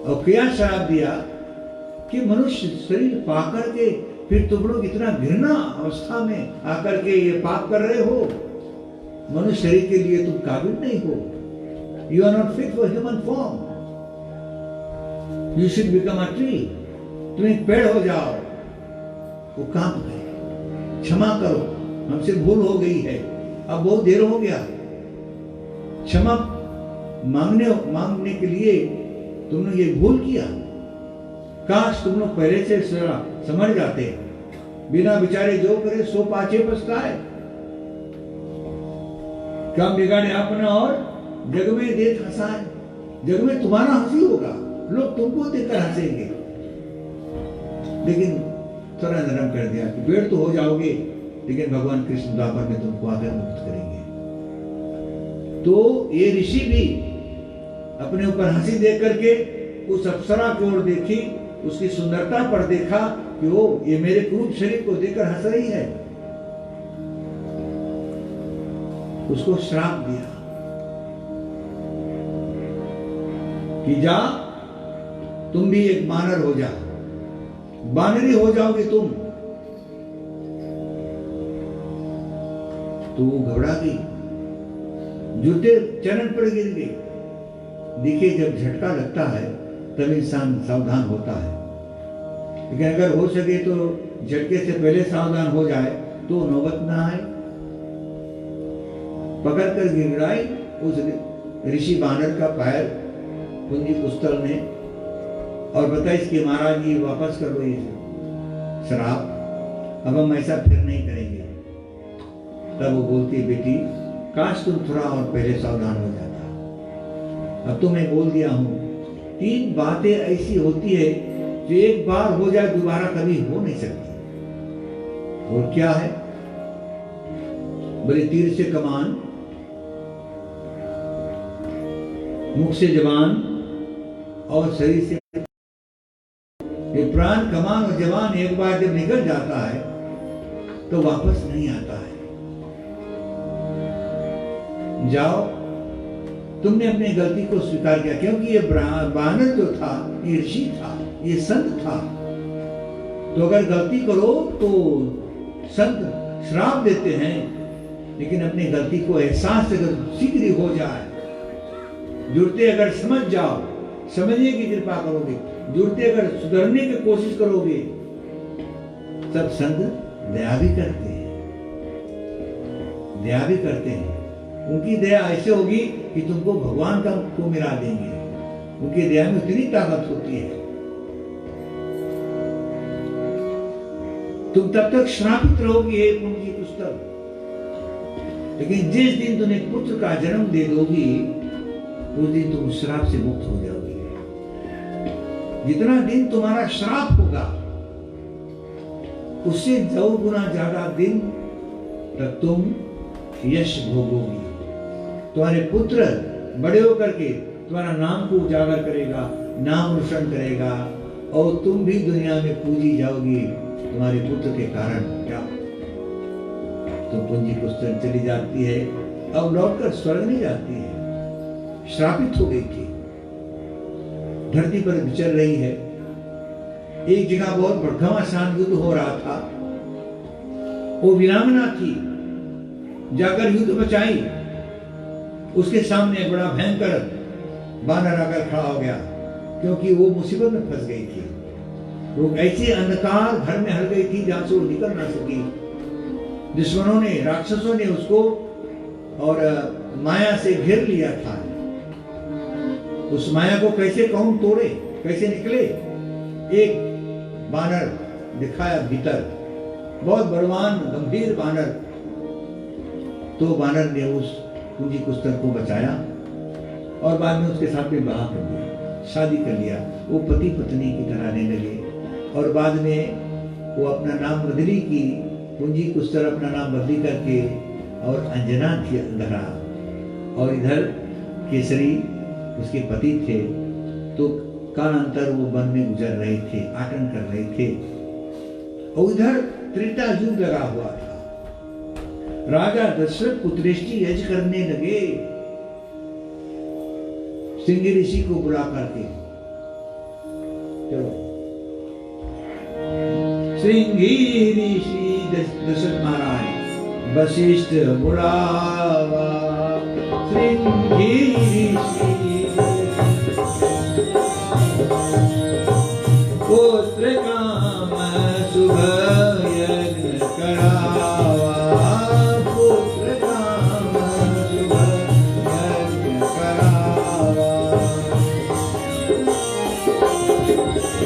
Speaker 1: और क्या श्राप दिया कि मनुष्य शरीर पाकर के फिर तुम लोग इतना घृणा अवस्था में आकर के ये पाप कर रहे हो, मनुष्य शरीर के लिए तुम काबिल नहीं हो, you are not fit for human form, you should become a tree, तुम एक पेड़ हो जाओ। वो कांप गए, क्षमा करो, हमसे भूल हो गई है, अब बहुत देर हो गया। क्षमा मांगने के लिए तुमने ये भूल किया, काश तुम लोग पहले से समझ जाते। बिना विचारे जो करे सो पाछे पछताए, काम बिगाड़े अपना और जग में देख हंसाए। जग में तुम्हारा हंसी होगा, लोग तुमको देखकर हंसेंगे, लेकिन थोड़ा नरम कर दिया कि पेड़ तो हो जाओगे, लेकिन भगवान कृष्ण द्वापर में तुमको आकर मुक्त करेंगे। तो ये ऋषि भी अपने ऊपर हंसी देख करके उस अप्सरा की ओर देखी, उसकी सुंदरता पर देखा कि वो ये मेरे क्रूप शरीर को देखकर हंस रही है, उसको श्राप दिया कि जा तुम भी एक बानर हो जा, बानरी हो जाओगे तुम। तो वो घबरा गई, जूते चरण पर गिर गए। देखिए, जब झटका लगता है तब इंसान सावधान होता है, लेकिन अगर हो सके तो झटके से पहले सावधान हो जाए तो नौबत ना आए। पकड़कर गिड़गिड़ाई उस ऋषि बानर का पैर कुंजी पुस्तल ने और बताया इसके महाराज जी वापस कर लो ये शराब, अब हम ऐसा फिर नहीं करेंगे। तब वो बोलती, बेटी काश तुम थोड़ा और पहले सावधान हो जाता, अब तो मैं बोल दिया हूं। 3 बातें ऐसी होती है जो एक बार हो जाए दोबारा कभी हो नहीं सकती। और क्या है? बोले तीर से कमान, मुख से जबान और शरीर से। ये प्राण, कमान और जबान एक बार जब निकल जाता है तो वापस नहीं आता है। जाओ, तुमने अपनी गलती को स्वीकार किया, क्योंकि ये बानर जो था ये ऋषि था, ये संत था। तो अगर गलती करो तो संत श्राप देते हैं, लेकिन अपनी गलती को एहसास अगर शीघ्र ही हो जाए, जुड़ते अगर समझ जाओ, समझने की कृपा करोगे, जुड़ते अगर सुधरने की कोशिश करोगे, सब संत दया भी करते हैं, दया भी करते हैं। उनकी दया ऐसे होगी कि तुमको भगवान का को मिला देंगे, उनकी दया में उतनी ताकत होती है। तुम तब तक श्रापित रहोगी हे कुंजी पुस्तक, लेकिन जिस दिन तुम एक पुत्र का जन्म दे दोगी उस दिन तुम श्राप से मुक्त हो जाओगी। जितना दिन तुम्हारा श्राप होगा उससे 2 गुना ज्यादा दिन तक तुम यश भोगोगी। तुम्हारे पुत्र बड़े होकर के तुम्हारा नाम को उजागर करेगा, नाम रोशन करेगा, और तुम भी दुनिया में पूजी जाओगी तुम्हारे पुत्र के कारण। क्या तो कुंजी पुस्तक चली जाती है अब लौटकर स्वर्ग नहीं जाती है, श्रापित हो गई थी, धरती पर विचर रही है। एक जगह बहुत घमासान युद्ध हो रहा था, वो वीरांगना थी, जाकर युद्ध बचाई। उसके सामने एक बड़ा भयंकर बानर आकर खड़ा हो गया, क्योंकि वो मुसीबत में फंस गई थी। वो ऐसे अंधकार घर में हल गई थी जहां से वो निकल ना सकी। दुश्मनों ने, राक्षसों ने उसको और माया से घेर लिया था। उस माया को कैसे कौन तोड़े, कैसे निकले? एक बानर दिखाया भीतर, बहुत बलवान गंभीर बानर। तो बानर ने उस कुंजी कुस्तल को बचाया और बाद में उसके साथ में विवाह कर लिया, शादी कर लिया। वो पति पत्नी की तरह रहने लगे और बाद में वो अपना नाम बदली की, कुंजी कुस्तल अपना नाम बदली करके और अंजना थी अंधरा, और इधर केसरी उसके पति थे। तो कालांतर वो वन में गुजर रहे थे, आटन कर रहे थे, और इधर त्रेता युग लगा हुआ था। राजा दशरथ पुत्रेष्टि यज करने लगे, श्रृंगी ऋषि को बुला करके। चलो, श्रृंगी ऋषि दशरथ महाराज वशिष्ठ बुलावा, श्रृंगी ऋषि पुत्र काम शुभ यज्ञ करावा, पुत्र काम शुभ यज्ञ करावा।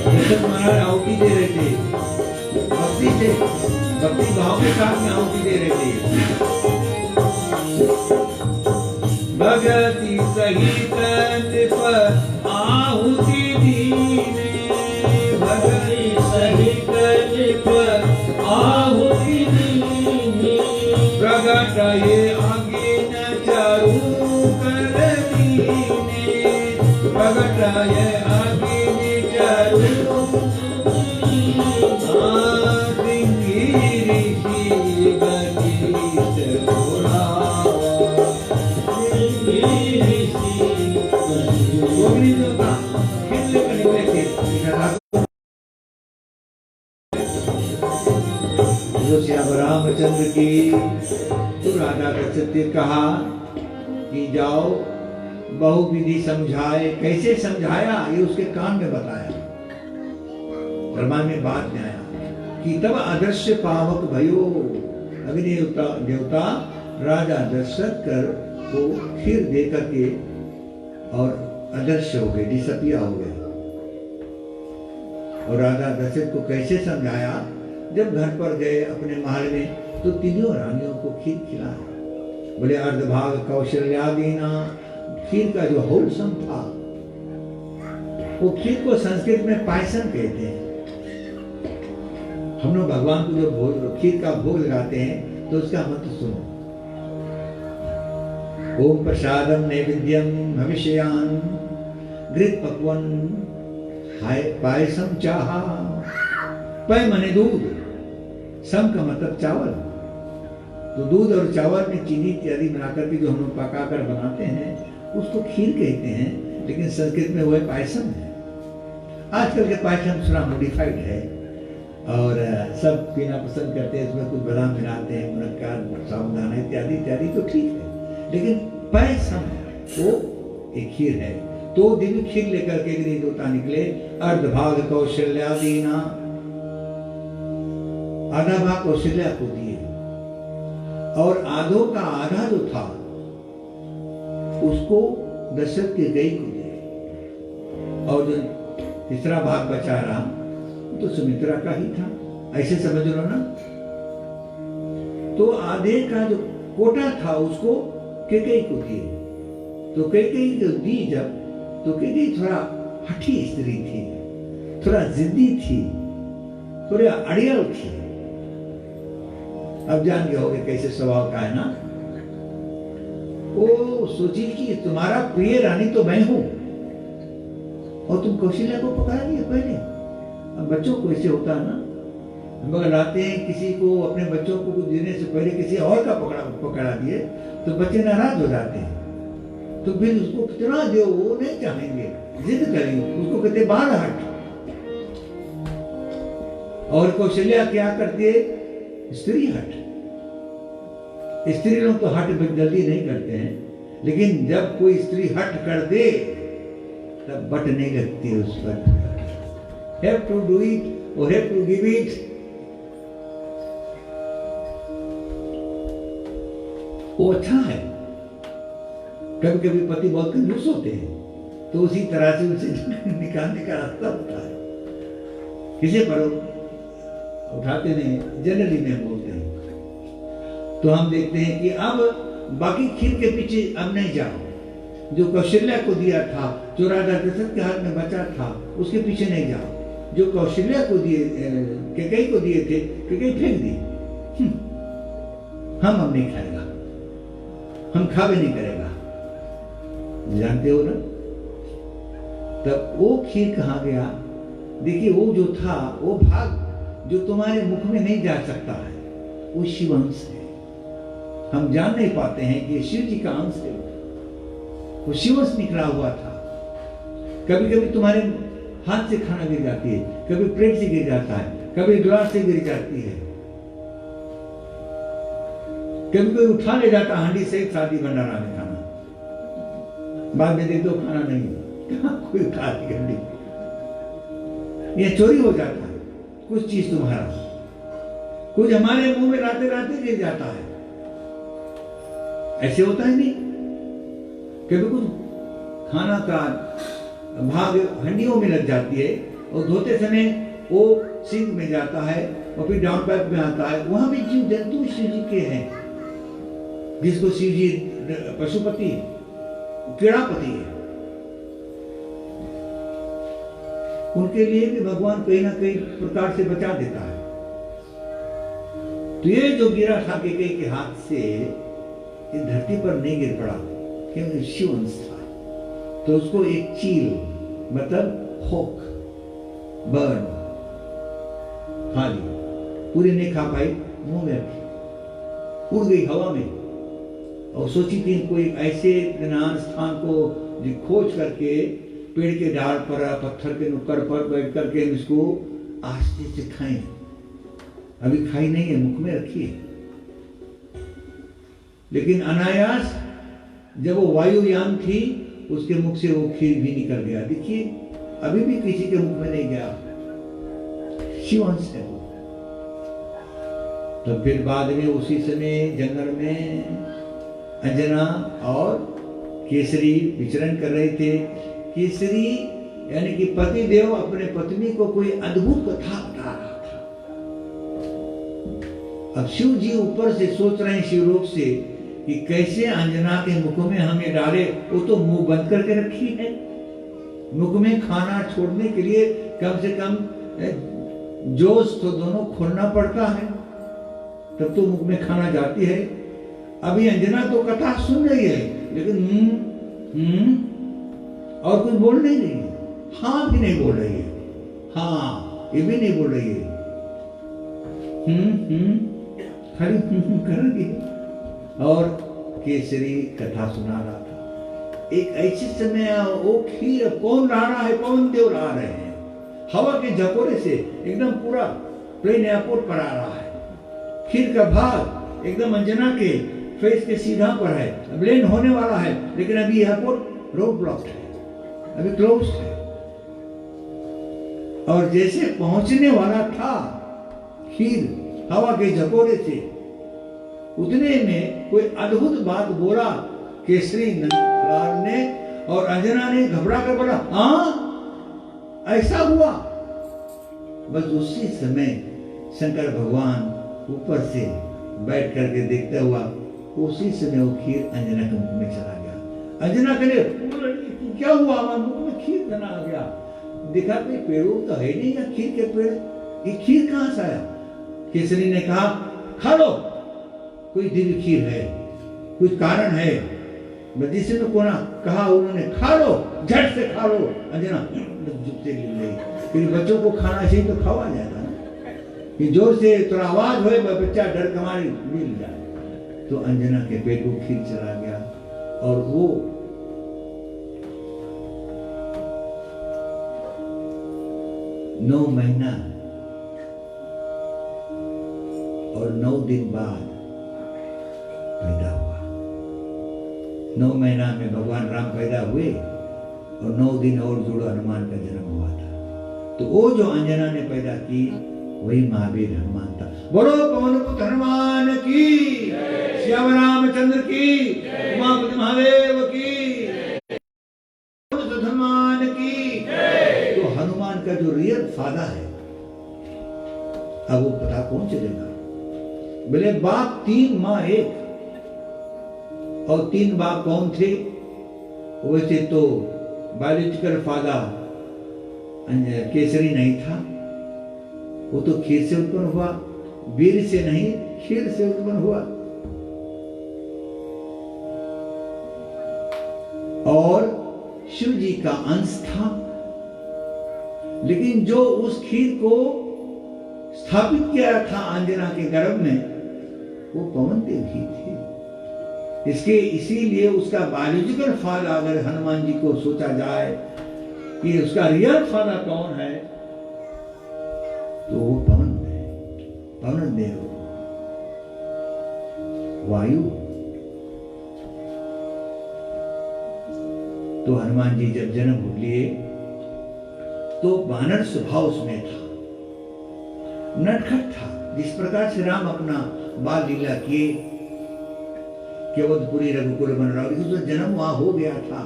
Speaker 1: दशरथ महाराज आहुति दे रहे थे, भक्ति से, भक्ति भाव के साथ में आहुति दे रहे थे। भगति सहित नृप आहुति दीने, भगति सहित नृप आहुति दीने, प्रगट ये आगे न चारू कर दीने, प्रगट ये आगे न चारू। श्रृंगी ऋषि वशिष्ठ बुलावा, रामचंद्र की। तो राजा दशरथ ने कहा कि जाओ बहुविधि समझाए। कैसे समझाया ये उसके कान में बताया, दरबार में बात में आया कि तब अदृश्य पावक भयो। अग्नि देवता राजा दशरथ कर को खीर दे करके और अदृश्य हो गए, डिसपिया हो गए। और राजा दशरथ को कैसे समझाया? जब घर पर गए अपने महल में तो तीनों रानियों को खीर खिलाया। बोले अर्धभाग कौशल्यादीना, खीर का जो होलसम था, वो खीर को संस्कृत में पायसम कहते हैं। हम लोग भगवान को जो भोग, खीर का भोग लगाते हैं तो उसका मंत्र सुनो। ओम प्रसादम नैवेद्यम भविष्यान घृत पक्वन पायसम चाहा। पय मने दूध, सम का मतलब चावल। तो दूध और चावल में चीनी इत्यादि मिलाकर के जो हम लोग पकाकर बनाते हैं उसको खीर कहते हैं, लेकिन संस्कृत में वह पायसम है। आजकल के पायसम थोड़ा मॉडिफाइड है और सब पीना पसंद करते हैं, उसमें कुछ बादाम मिलाते हैं, मुनक्का, साबुदाना इत्यादि इत्यादि, तो ठीक है। लेकिन पायसम वो एक खीर है। तो दिव्य खीर लेकर के अग्नि देवता निकले। अर्धभाग कौशल्यादीना, आधा भाग कौशल्या को दिए और आधो का आधा जो था उसको दशरथ के गई को दिए, और जो तीसरा भाग बचा रहा तो सुमित्रा का ही था। ऐसे समझ लो ना। तो आधे का जो कोटा था उसको कैकेयी को दिए। तो कैकेयी जो दी जब, तो कैकेयी थोड़ा हठी स्त्री थी, थोड़ा जिद्दी थी, थोड़ा अड़ियल थी। अब जान गए होगे कैसे स्वभाव का है ना। वो सोची कि तुम्हारा प्रिय रानी तो मैं हूं और तुम कौशल्या को पकड़ा लिया पहले। अब बच्चों को ऐसे होता है ना, हम अगर लाते हैं किसी को, अपने बच्चों को कुछ देने से पहले किसी और का पकड़ा दिए तो बच्चे नाराज हो जाते हैं, तो फिर उसको कितना दो वो नहीं चाहेंगे, जिद करेंगे, उसको कहते बाहर हट। और कौशल्या क्या करती है, स्त्री हट। स्त्री लोग तो हट जल्दी नहीं करते हैं, लेकिन जब कोई स्त्री हट कर दे तब बट नहीं लगती उस पर। हैव टू डू इट और हैव टू गिव इट। वो अच्छा है। कभी कभी पति बहुत कंजूस होते हैं तो उसी तरह से उसे निकालने का रास्ता होता है। किसी पर उठाते नहीं, जनरली में बोलते हैं। तो हम देखते हैं कि अब बाकी खीर के पीछे अब नहीं जाओ। जो कौशल्या को दिया था, जो राजा दशरथ के हाथ में बचा था, उसके पीछे नहीं जाओ। जो कौशल्या को दिए, कैकेयी को दिए थे, कैकेयी फेंक दी। हम अब नहीं खाएगा, हम खावे नहीं करेगा, जानते हो ना। तब वो खीर कहाँ गया? देखिए वो जो था, वो भाग जो तुम्हारे मुख में नहीं जा सकता है, वो शिवांश है। हम जान नहीं पाते हैं कि शिव जी का अंश है। वो शिवांश निकला हुआ था। कभी कभी तुम्हारे हाथ से खाना गिर जाती है, कभी प्लेट से गिर जाता है, कभी ग्लास से गिर जाती है, कभी कोई उठा ले जाता हांडी से शादी भंडारा में खाना, बाद में देख दो खाना नहीं है, कहाँ कोई उठा दी हांडी। यह चोरी हो जाता है। कुछ चीज तुम्हारा, कुछ हमारे मुंह में लाते लाते गिर जाता है। ऐसे होता है नहीं? कभी कुछ खाना का भाग हंडियों में लग जाती है और धोते समय वो सिंक में जाता है और फिर डाउन पाइप में आता है। वहां भी जीव जंतु शिव जी के हैं, जिसको शिव जी पशुपति, क्रीड़ापति है। उनके लिए भी भगवान कहीं ना कहीं प्रकार से बचा देता है। तो ये जो गिरा था कैकेयी के हाथ से, इस धरती पर नहीं गिर पड़ा क्योंकि शिवांश था। तो उसको एक चील, मतलब होक, बर्न खा ली, पूरी नहीं खा पाई, मुंह में रखी, उड़ गई हवा में। और सोची थी कोई ऐसे ज्ञान स्थान को खोज करके पेड़ के डाल पर, पत्थर के नुक्कड़ पर बैठ करके इसको आस्ते से खाएं। अभी खाई नहीं है, मुख में रखी है। लेकिन अनायास जब वो वायुयान थी, उसके मुख से वो खीर भी निकल गया। देखिए अभी भी किसी के मुख में नहीं गया, शिवांश है वो। तो फिर बाद में उसी समय जंगल में अंजना और केसरी विचरण कर रहे थे। केसरी यानी कि पति देव अपने पत्नी को कोई अद्भुत कथा बता रहा था। अब शिव जी ऊपर से सोच रहे हैं शिवलोक से कि कैसे अंजना के मुख में हमें डाले। वो तो मुंह बंद करके रखी है। मुख में खाना छोड़ने के लिए कम से कम जोश तो दोनों खोलना पड़ता है, तब तो मुख में खाना जाती है। अभी अंजना तो कथा सुन रही है, लेकिन और कुछ बोल नहीं रही है। हाँ भी नहीं बोल रही है, हाँ ये भी नहीं बोल रही है, खाली कर रही है। और केसरी कथा सुना रहा था। एक ऐसे समय वो खीर कौन ला रहा है, कौन देव ला रहे हैं। हवा के झकोरे से एकदम पूरा प्लेन एयरपोर्ट पर आ रहा है। खीर का भाग एकदम अंजना के फेस के सीधा पर है, अब लैंड होने वाला है, लेकिन अभी एयरपोर्ट रोड ब्लॉक्ड है, अभी क्लोज है। और जैसे पहुंचने वाला था खीर हवा के झकोरे से, उतने में कोई अद्भुत बात बोला केसरी लाल ने, और अंजना ने घबरा कर बोला, हाँ ऐसा हुआ। बस उसी समय शंकर भगवान ऊपर से बैठ करके देखता हुआ उसी समय वो खीर अंजना के मुख में चला गया। अंजना के लिए क्या हुआ, हमारे मुख में खीर बना आ गया। देखा कोई पेड़ों तो है नहीं या खीर के पेड़, ये खीर कहां से आया। केसरी ने कहा, खा लो, कोई दिव्य खीर है, कुछ कारण है। जिसने कोना कहा, उन्होंने खा लो, झट से खा लो। अंजना चुप से गिर गई। फिर बच्चों को खाना चाहिए तो खावा जाता ना, कि जोर से थोड़ा आवाज हो, बच्चा डर कमारी मिल जाए। तो अंजना के पेट को खीर चला गया और वो 9 महीना और 9 दिन बाद पैदा हुआ। 9 महीना में भगवान राम पैदा हुए और 9 दिन और जुड़ो हनुमान का जन्म हुआ था। तो वो जो अंजना ने पैदा की वही महावीर हनुमान था। बोलो पवन पुत्र हनुमान की, श्याम रामचंद्र की, उमापति महादेव की, हनुमान की। तो हनुमान का जो रियल फादर है, अब वो पता कौन चलेगा? बोले बाप 3 माँ 1, और 3 बाप कौन थे? वैसे तो बायोलॉजिकल फादर केसरी नहीं था, वो तो खीर से उत्पन्न हुआ, वीर से नहीं खीर से उत्पन्न हुआ। और शिव जी का अंश था, लेकिन जो उस खीर को स्थापित किया था अंजना के गर्भ में, वो पवन देव ही थे। इसीलिए उसका बायोलॉजिकल फादर अगर हनुमान जी को सोचा जाए कि उसका रियल फादर कौन है, तो वो पवन देव वायु। तो हनुमान जी जब जन्म लिए तो वानर स्वभाव उसमें था, नटखट था। जिस प्रकार से राम अपना बाल लीला किए, केवलपुरी रघुकुल बन रहा, लेकिन उसका जन्म वहां हो गया था।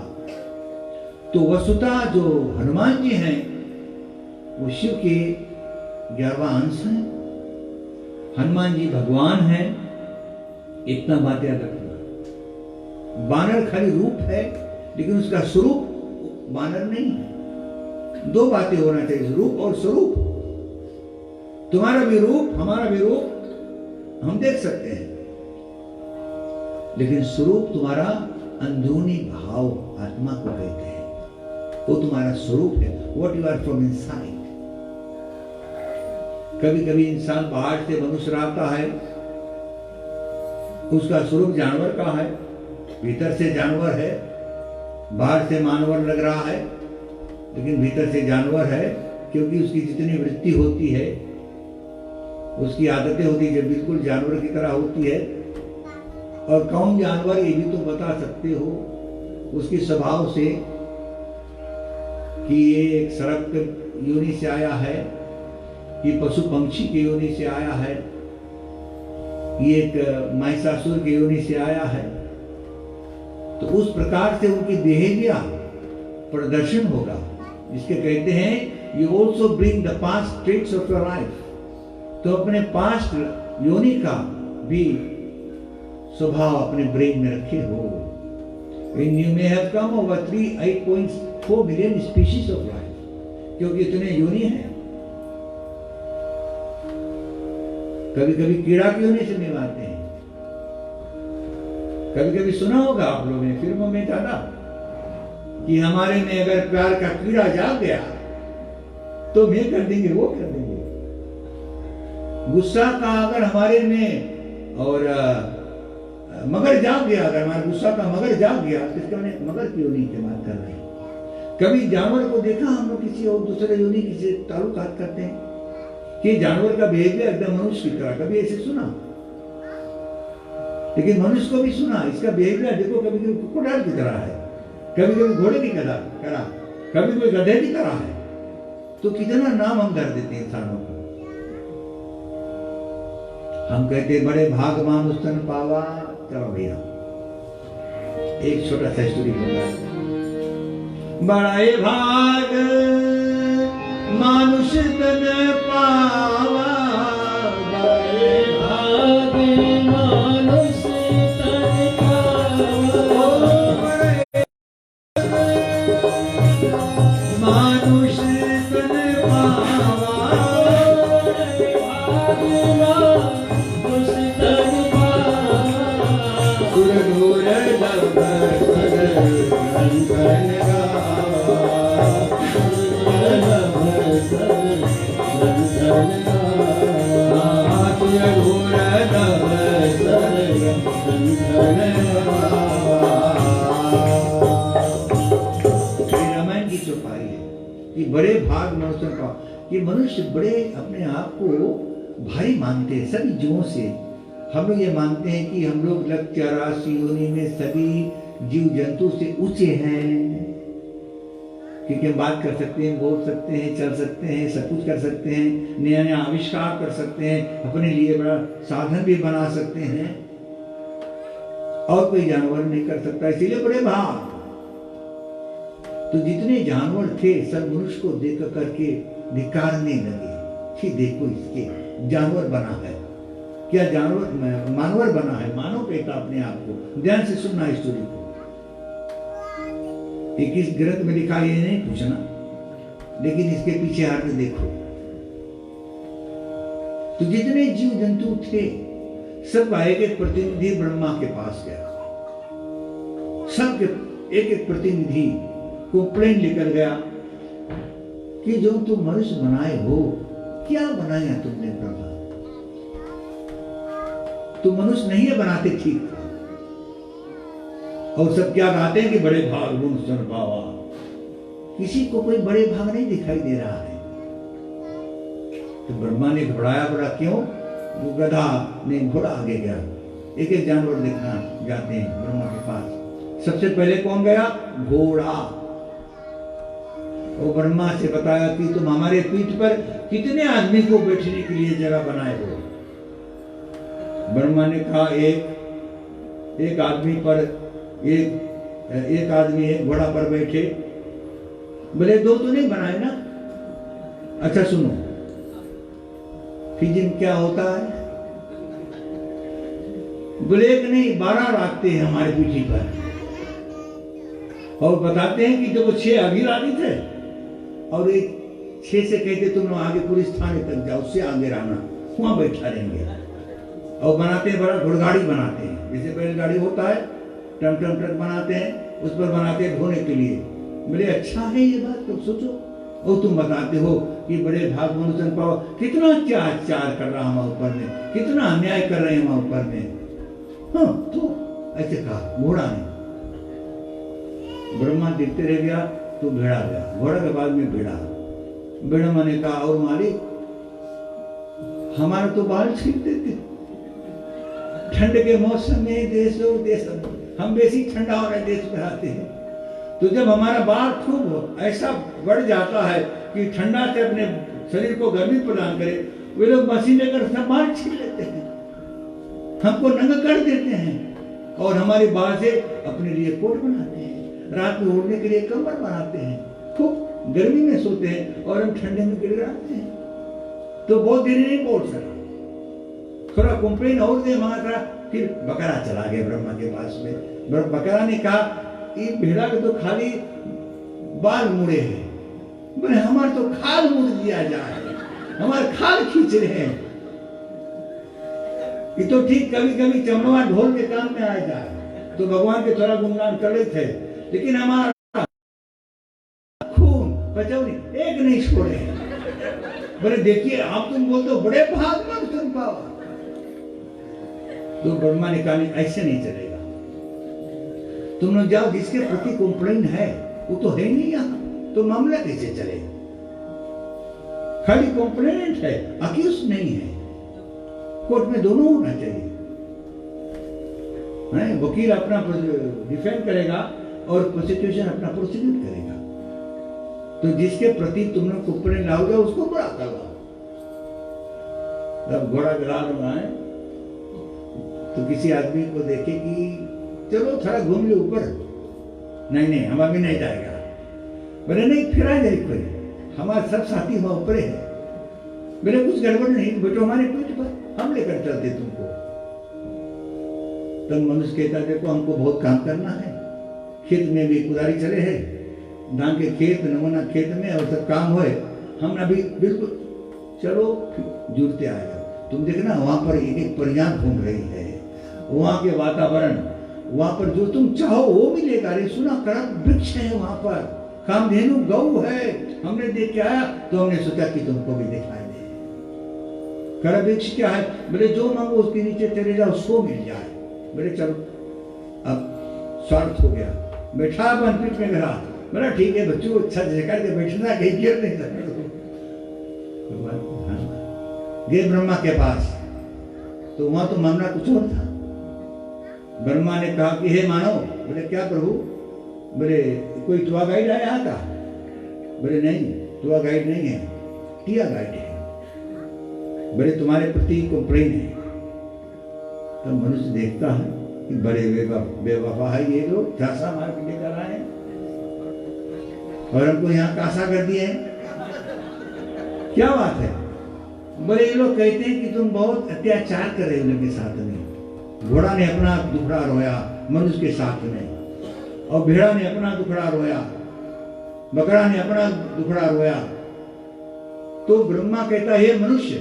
Speaker 1: तो वसुता जो हनुमान जी हैं वो शिव के 11वां अंश हैं। हनुमान जी भगवान हैं, इतना बात याद रखना। बानर खाली रूप है, लेकिन उसका स्वरूप बानर नहीं है। 2 बातें होना चाहिए, रूप और स्वरूप। तुम्हारा भी रूप, हमारा भी रूप हम देख सकते हैं, लेकिन स्वरूप तुम्हारा अंदरूनी भाव आत्मा को कहते हैं, वो तुम्हारा स्वरूप है। What you are from inside. कभी कभी इंसान बाहर से मनुष्य आता है, उसका स्वरूप जानवर का है, भीतर से जानवर है। बाहर से मानवर लग रहा है, लेकिन भीतर से जानवर है, क्योंकि उसकी जितनी वृत्ति होती है, उसकी आदतें होती है, जब बिल्कुल जानवर की तरह होती है। और कौन जानवर ये भी तो बता सकते हो उसके स्वभाव से कि ये एक सर्प योनि से आया है, ये पशु पंक्षी की योनि से आया है, ये एक महिषासुर की योनि से आया है। तो उस प्रकार से उनकी बिहेवियर प्रदर्शन होगा, जिसके कहते हैं you also bring the past traits of your life. तो अपने पास्ट योनि का भी स्वभाव अपने ब्रेन में रखे हो। And you may have come over 8.4 billion species of life, क्योंकि इतने योनि हैं। कभी कभी कीड़ा की योनि से निभाते हैं। कभी कभी सुना होगा आप लोगों ने फिल्मों में ज्यादा कि हमारे में अगर प्यार का कीड़ा जाग गया तो ये कर देंगे, वो कर देंगे। गुस्सा का अगर हमारे में और मगर जाग गया, अगर हमारे गुस्सा का मगर जाग गया, तो इसका मगर की योनि की बात कर रहे हैं। कभी जानवर को देखा हम लोग किसी और दूसरे योनि से ताल्लुकात करते हैं कि जानवर का बिहेवियर एकदम मनुष्य की तरह, कभी ऐसे सुना? लेकिन मनुष्य को भी सुना, इसका बिहेवियर देखो, कभी कभी क्रोकोडाइल की तरह है, कभी कभी घोड़े की तरह, कभी कोई गधे की तरह है। तो कितना नाम हम धर देते हैं इंसानों को। हम कहते बड़े भाग मानुष तन पावा। चलो भैया एक छोटा सा स्टोरी बता। बड़े भाग मानुष तन पावा, बड़े भाग मानुष तन पावा, मानुष तन पावा, मानुष तन
Speaker 2: Thank you.
Speaker 1: रामायण की चौपाई है कि बड़े भाग मनुष्य का, कि मनुष्य बड़े अपने आप को भारी मानते हैं सभी जीवों से। हम लोग ये मानते हैं कि हम लोग लग 84 योनि में सभी जीव जंतु से ऊंचे हैं, क्योंकि हम बात कर सकते हैं, बोल सकते हैं, चल सकते हैं, सब कुछ कर सकते हैं, नया नया आविष्कार कर सकते हैं, अपने लिए बड़ा साधन भी बना सकते हैं, और कोई जानवर नहीं कर सकता, इसीलिए बड़े भाग। तो जितने जानवर थे सब मनुष्य को देख करके धिक्कारने लगे कि देखो इसके जानवर बना है, क्या जानवर मानवर बना है, मानव कहता अपने आप को। ध्यान से सुनना स्टोरी को, ये किस ग्रंथ में लिखा ये नहीं पूछना, लेकिन इसके पीछे अर्थ देखो। तो जितने जीव जंतु थे सब का एक एक प्रतिनिधि ब्रह्मा के पास गया, सबके एक एक प्रतिनिधि कंप्लेंट लेकर गया कि जो तुम मनुष्य बनाए हो, क्या बनाया तुमने ब्रह्मा, तुम मनुष्य नहीं है बनाते ठीक। और सब क्या कहते हैं कि बड़े भाग गुण सन पावा, किसी को कोई बड़े भाग नहीं दिखाई दे रहा है। तो ब्रह्मा ने घबराया, बड़ा क्यों, वो गधा ने घोड़ा आगे गया, एक एक जानवर देखना जाते हैं ब्रह्मा के पास। सबसे पहले कौन गया, घोड़ा। वो ब्रह्मा से बताया कि तुम हमारे पीठ पर कितने आदमी को बैठने के लिए जगह बनाए हो। ब्रह्मा ने कहा एक आदमी पर एक आदमी एक घोड़ा पर बैठे। बोले दो तो नहीं बनाए ना। अच्छा सुनो, फिजिन क्या होता है, बोले एक नहीं 12 रखते हैं हमारे पीठी पर, और बताते हैं कि जब वो 6 अभी आदि थे और एक 6 से कहते तुम लोग आगे पूरी स्थान तक जाओ, उससे आगे रहना, वहां बैठा रहेंगे। और बनाते हैं बड़ा घोड़गाड़ी बनाते हैं, जैसे बैलगाड़ी होता है, टम टम ट्रक बनाते हैं, उस पर बनाते हैं ढोने के लिए। बोले अच्छा है ये बात, तो सोचो। और तुम बताते हो कि बड़े भाग मनुष्य पाओ, कितना अत्याचार कर रहा हमारे ऊपर में, कितना अन्याय कर रहे हैं हमारे ऊपर में। हाँ तो ऐसे कहा घोड़ा ने। ब्रह्मा देखते रह गया तो भेड़ा गया, घोड़ा के बाद में भेड़ा। ब्रह्मा ने कहा और मालिक हमारे तो बाल छीन देते, ठंड के मौसम में देश हम बेसी ठंडा वाले देश में आते हैं, तो जब हमारा बाल खूब ऐसा बढ़ जाता है कि ठंडा से अपने शरीर को गर्मी प्रदान करे, वे लोग मशीन लेकर सब बाल छीन लेते हैं, हमको नंगा कर देते हैं, और हमारे बाल से अपने लिए कोट बनाते हैं, रात में ओढ़ने के लिए कम्बल बनाते हैं, खूब गर्मी में सोते हैं और हम ठंडे में गिड़गिड़ाते हैं। तो बहुत देर नहीं बोल सका, थोड़ा कंप्लेन और दे मांगा था, फिर बकरा चला गया ब्रह्मा के पास में। बकरा ने कहा ये भेड़ा के तो खाली बाल मुड़े हैं, बोले हमारे तो खाल मुड़ दिया जाए, हमारे खाल खींच रहे हैं। ये तो ठीक कभी कभी चमड़वा ढोल के काम में आ जाए तो भगवान के थोड़ा गुणगान कर रहे थे, लेकिन हमारा खून पचौनी एक नहीं छोड़े। बोले देखिए आप तुम बोलते हो बड़े भाग में सुन पाओ। तो ब्रह्मा ने कहा ऐसे नहीं चलेगा, तुम लोग जाओ, जिसके प्रति कंप्लेन है वो तो है नहीं यहाँ, तो मामला कैसे चलेगा। खाली कंप्लेनेंट है, अक्यूज नहीं है। कोर्ट में दोनों होना चाहिए, वकील अपना डिफेंड करेगा और प्रोसिक्यूशन अपना प्रोसिक्यूट करेगा। तो जिसके प्रति तुम लोग कंप्लेन लाओगे उसको बड़ा करवाओ। जब घोड़ा गिरा लगाए तो किसी आदमी को देखे कि चलो थोड़ा घूम लो ऊपर, नहीं हम अभी नहीं जाएगा। बोले नहीं फिर आ जाए कोई, हमारे सब साथी वहां ऊपर है। बोले कुछ गड़बड़ नहीं, बैठो हमारे पीठ पर, हम लेकर चलते तुमको। तब मनुष्य कहता देखो हमको बहुत काम करना है, खेत में भी कुदारी चले है, धान के खेत नमूना खेत में और सब काम हुए, हम अभी बिल्कुल चलो जुड़ते आएगा। तुम देखना वहां पर एक परियां घूम रही है, वहां के वातावरण, वहां पर जो तुम चाहो वो मिलेगा। अरे सुना करम वृक्ष है वहां पर, कामधेनु गौ है, हमने देख के आया तो हमने सोचा कि तुमको भी दिखाई दे। कर वृक्ष क्या है, बोले जो मांगो उसके नीचे चले जाओ, सो मिल जाए। बोले चलो अब स्वार्थ हो गया, बैठा अपन पीठ में गिरा। बोला ठीक है बच्चों, अच्छा जगह के बैठना, कहीं गिर नहीं सकते। गए ब्रह्मा के पास, तो वहां तो मामला कुछ और था। ब्रह्मा ने कहा कि हे मानव। बोले क्या प्रभु? बोले कोई टूर गाइड आया था? बोले नहीं, टूर गाइड नहीं है, टिया गाइड है। बोले तुम्हारे प्रति कंप्लेन है। तो मनुष्य देखता है कि बड़े बेवफा है ये लोग, झांसा मार के लेकर आए हैं और हमको यहाँ कासा कर दिए हैं। क्या बात है? बोले ये लोग कहते हैं कि तुम बहुत अत्याचार कर रहे हो उनके साथ में। घोड़ा ने अपना दुखड़ा रोया मनुष्य के साथ में, और भेड़ा ने अपना दुखड़ा रोया, बकरा ने अपना दुखड़ा रोया। तो ब्रह्मा कहता है हे मनुष्य,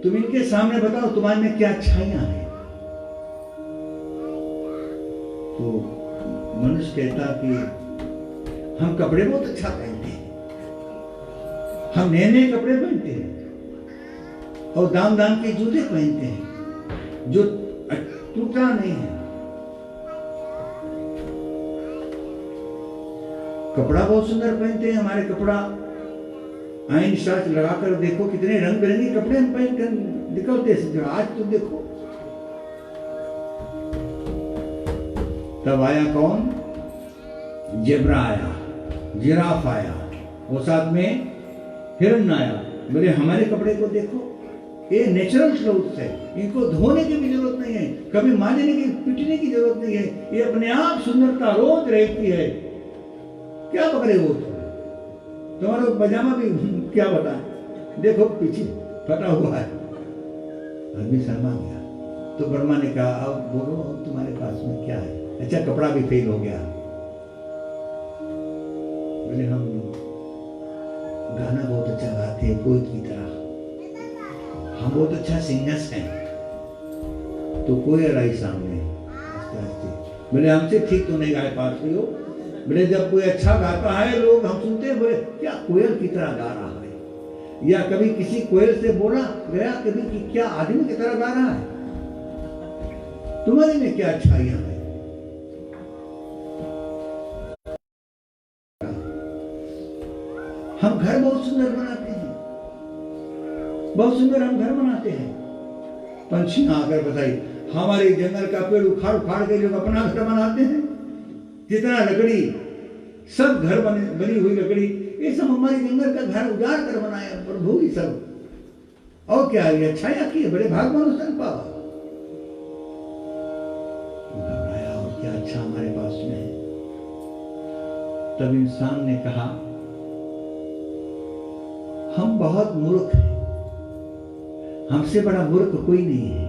Speaker 1: तुम इनके सामने बताओ तुम्हारे में क्या अच्छाइयां हैं। तो मनुष्य कहता कि हम कपड़े बहुत अच्छा पहनते हैं, हम नए नए कपड़े पहनते हैं और दाम दाम के जूते पहनते हैं जो टूटा नहीं है। कपड़ा बहुत सुंदर पहनते हैं, हमारे कपड़ा आइन स्टार्च लगाकर देखो कितने रंग बिरंगे कपड़े हम पहन कर निकलते हैं। आज तो देखो। तब आया कौन? जेब्रा आया, जिराफ आया, वो साथ में हिरण आया। बोले हमारे कपड़े को देखो, ये नेचुरल क्लोथ्स है, इनको धोने की भी जरूरत नहीं है, कभी मांजने की पीटने की जरूरत नहीं है, ये अपने आप सुंदरता रोज रहती है। क्या पकड़े वो? तुम्हारा पजामा भी क्या बताए, देखो पीछे फटा हुआ है। आदमी शर्मा गया। तो ब्रह्मा ने कहा अब बोलो तुम्हारे पास में क्या है? अच्छा कपड़ा भी फेल हो गया। बोले हम गाना बहुत अच्छा गाते हैं कोई की तरह, हम बहुत अच्छा सिंगर्स हैं। तो कोई आई सामने आस्ते आस्ते। बोले हमसे ठीक तो नहीं गाए पाते हो। बोले जब कोई अच्छा गाता है लोग हम सुनते हैं, बोले क्या कोयल की तरह गा रहा है, या कभी किसी कोयल से बोला गया कभी कि क्या आदमी की तरह गा रहा है, तुम्हारे में क्या अच्छाइयां है। हम घर बहुत सुंदर बनाते हैं, बहुत सुंदर हम घर बनाते हैं। पंछी आकर बताइए, हमारे जंगल का पेड़ उखाड़ उखाड़ के लोग अपना घर बनाते हैं। जितना लकड़ी, सब घर बनी हुई लकड़ी, ये सब हमारे जंगल का घर उजाड़ कर बनाया प्रभु ही सब। और क्या ये अच्छाइयां की है, बड़े भाग मनुष्य पावा। घबराया और क्या अच्छा हमारे पास में है। तब इंसान ने कहा हम बहुत मूर्ख हैं, हमसे बड़ा मूर्ख कोई नहीं है।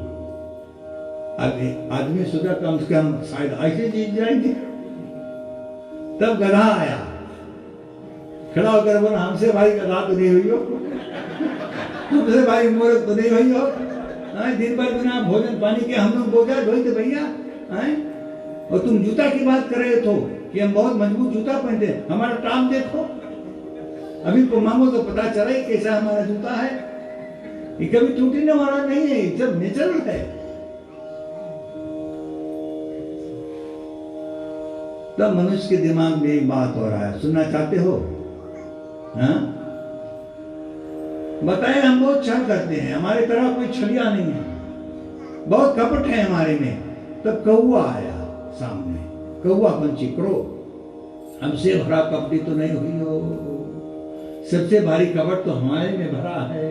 Speaker 1: अब आदमी सोचा कम से कम शायद ऐसे जीत जाएंगे। तब गधा आया, खड़ा होकर बोला हमसे भाई गधा तो नहीं हुई हो, हमसे भाई मूर्ख तो नहीं हुई हो। दिन भर बिना भोजन पानी के हम लोग बोझा ढोते भैया, और तुम जूता की बात कर रहे हो कि हम बहुत मजबूत जूता पहनते हैं। हमारा टांग देखो, अभी को मांगो तो पता चला ही कैसा हमारा जूता है। ये कभी टूटने वाला नहीं है, सब नेचुरल है। तब मनुष्य के दिमाग में एक बात हो रहा है, सुनना चाहते हो? हाँ? बताए हम बहुत छल करते हैं, हमारे तरह कोई छलिया नहीं है, बहुत कपट है हमारे में। तब कौआ आया सामने, कौआ पंछी क्रो, हमसे भरा कपटी तो नहीं हुई हो, सबसे भारी कपट तो हमारे में भरा है,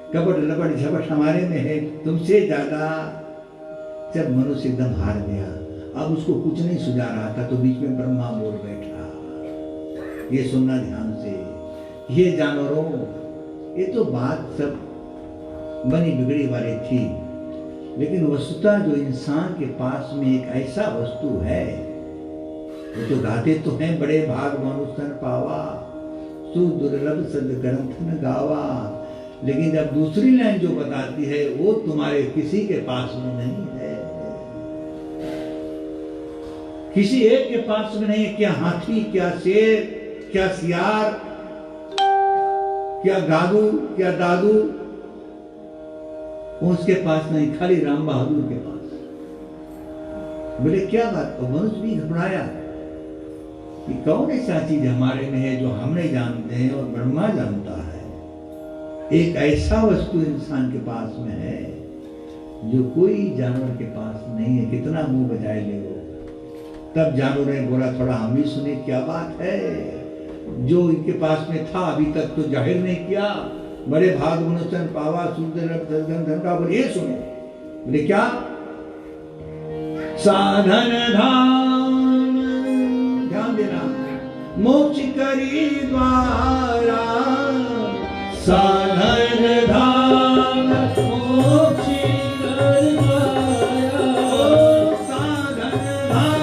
Speaker 1: कपट लपट झपट हमारे में है तुमसे ज्यादा। जब मनुष्य एकदम हार गया, अब उसको कुछ नहीं सुझा रहा था, तो बीच में ब्रह्मा बोल बैठा। ये सुनना ध्यान से, ये जानवरों, ये तो बात सब बनी बिगड़ी वाली थी, लेकिन वस्तुतः जो इंसान के पास में एक ऐसा वस्तु है, वो तो गाते तो हैं बड़े भाग मनुष्य पावा, सुदुर्लभ सद ग्रंथ न गावा। लेकिन जब दूसरी लाइन जो बताती है वो तुम्हारे किसी के पास में नहीं है, किसी एक के पास में नहीं है। क्या हाथी, क्या शेर, क्या सियार, क्या गादू, क्या दादू, उसके पास नहीं, खाली राम बहादुर के पास। बोले क्या बात? तो मनुष्य भी घबराया कि कौन ऐसा चीज हमारे में है जो हम नहीं जानते हैं और ब्रह्मा जानता है। एक ऐसा वस्तु इंसान के पास में है जो कोई जानवर के पास नहीं है। कितना मुंह बजाए ले वो। तब जानवर ने बोला थोड़ा हम भी सुने, क्या बात है जो इनके पास में था अभी तक तो जाहिर नहीं किया। बड़े भाग मनुष्य पावा सुंदर का बोले ये सुने। बोले क्या? साधन धाम, ध्यान देना, मोक्ष करी द्वारा। साधन धाम मोक्ष कर द्वारा। साधन धाम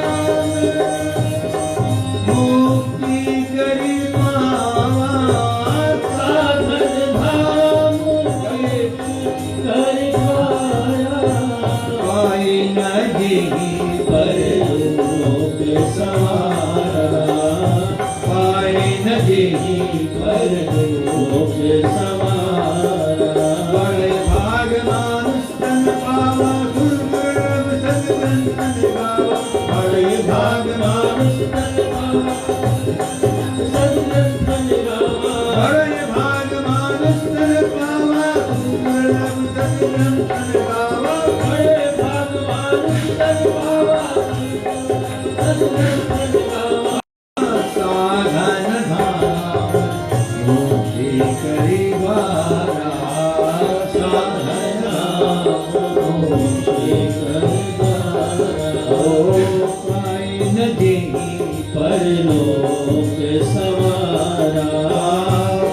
Speaker 1: मुक्ति करी द्वारा। साधन धाम कर द्वारा। पाई न जेहि परलोक सवारा। पाई न जेहि परलोक सवारा। बड़े भाग मानुष तन पावा, दुर्लभ सज्जन तन गावा। बड़े भाग मानुष तन पावा, सज्जन तन गावा। बड़े भाग मानुष तन पावा, दुर्लभ सज्जन तन गावा। बड़े भाग मानुष तन पावा, सज्जन तन गावा। साधन धाम मोक्ष करी द्वारा। साधन धाम मोक्ष करी द्वारा। पाई न जेहि परलोक सवारा।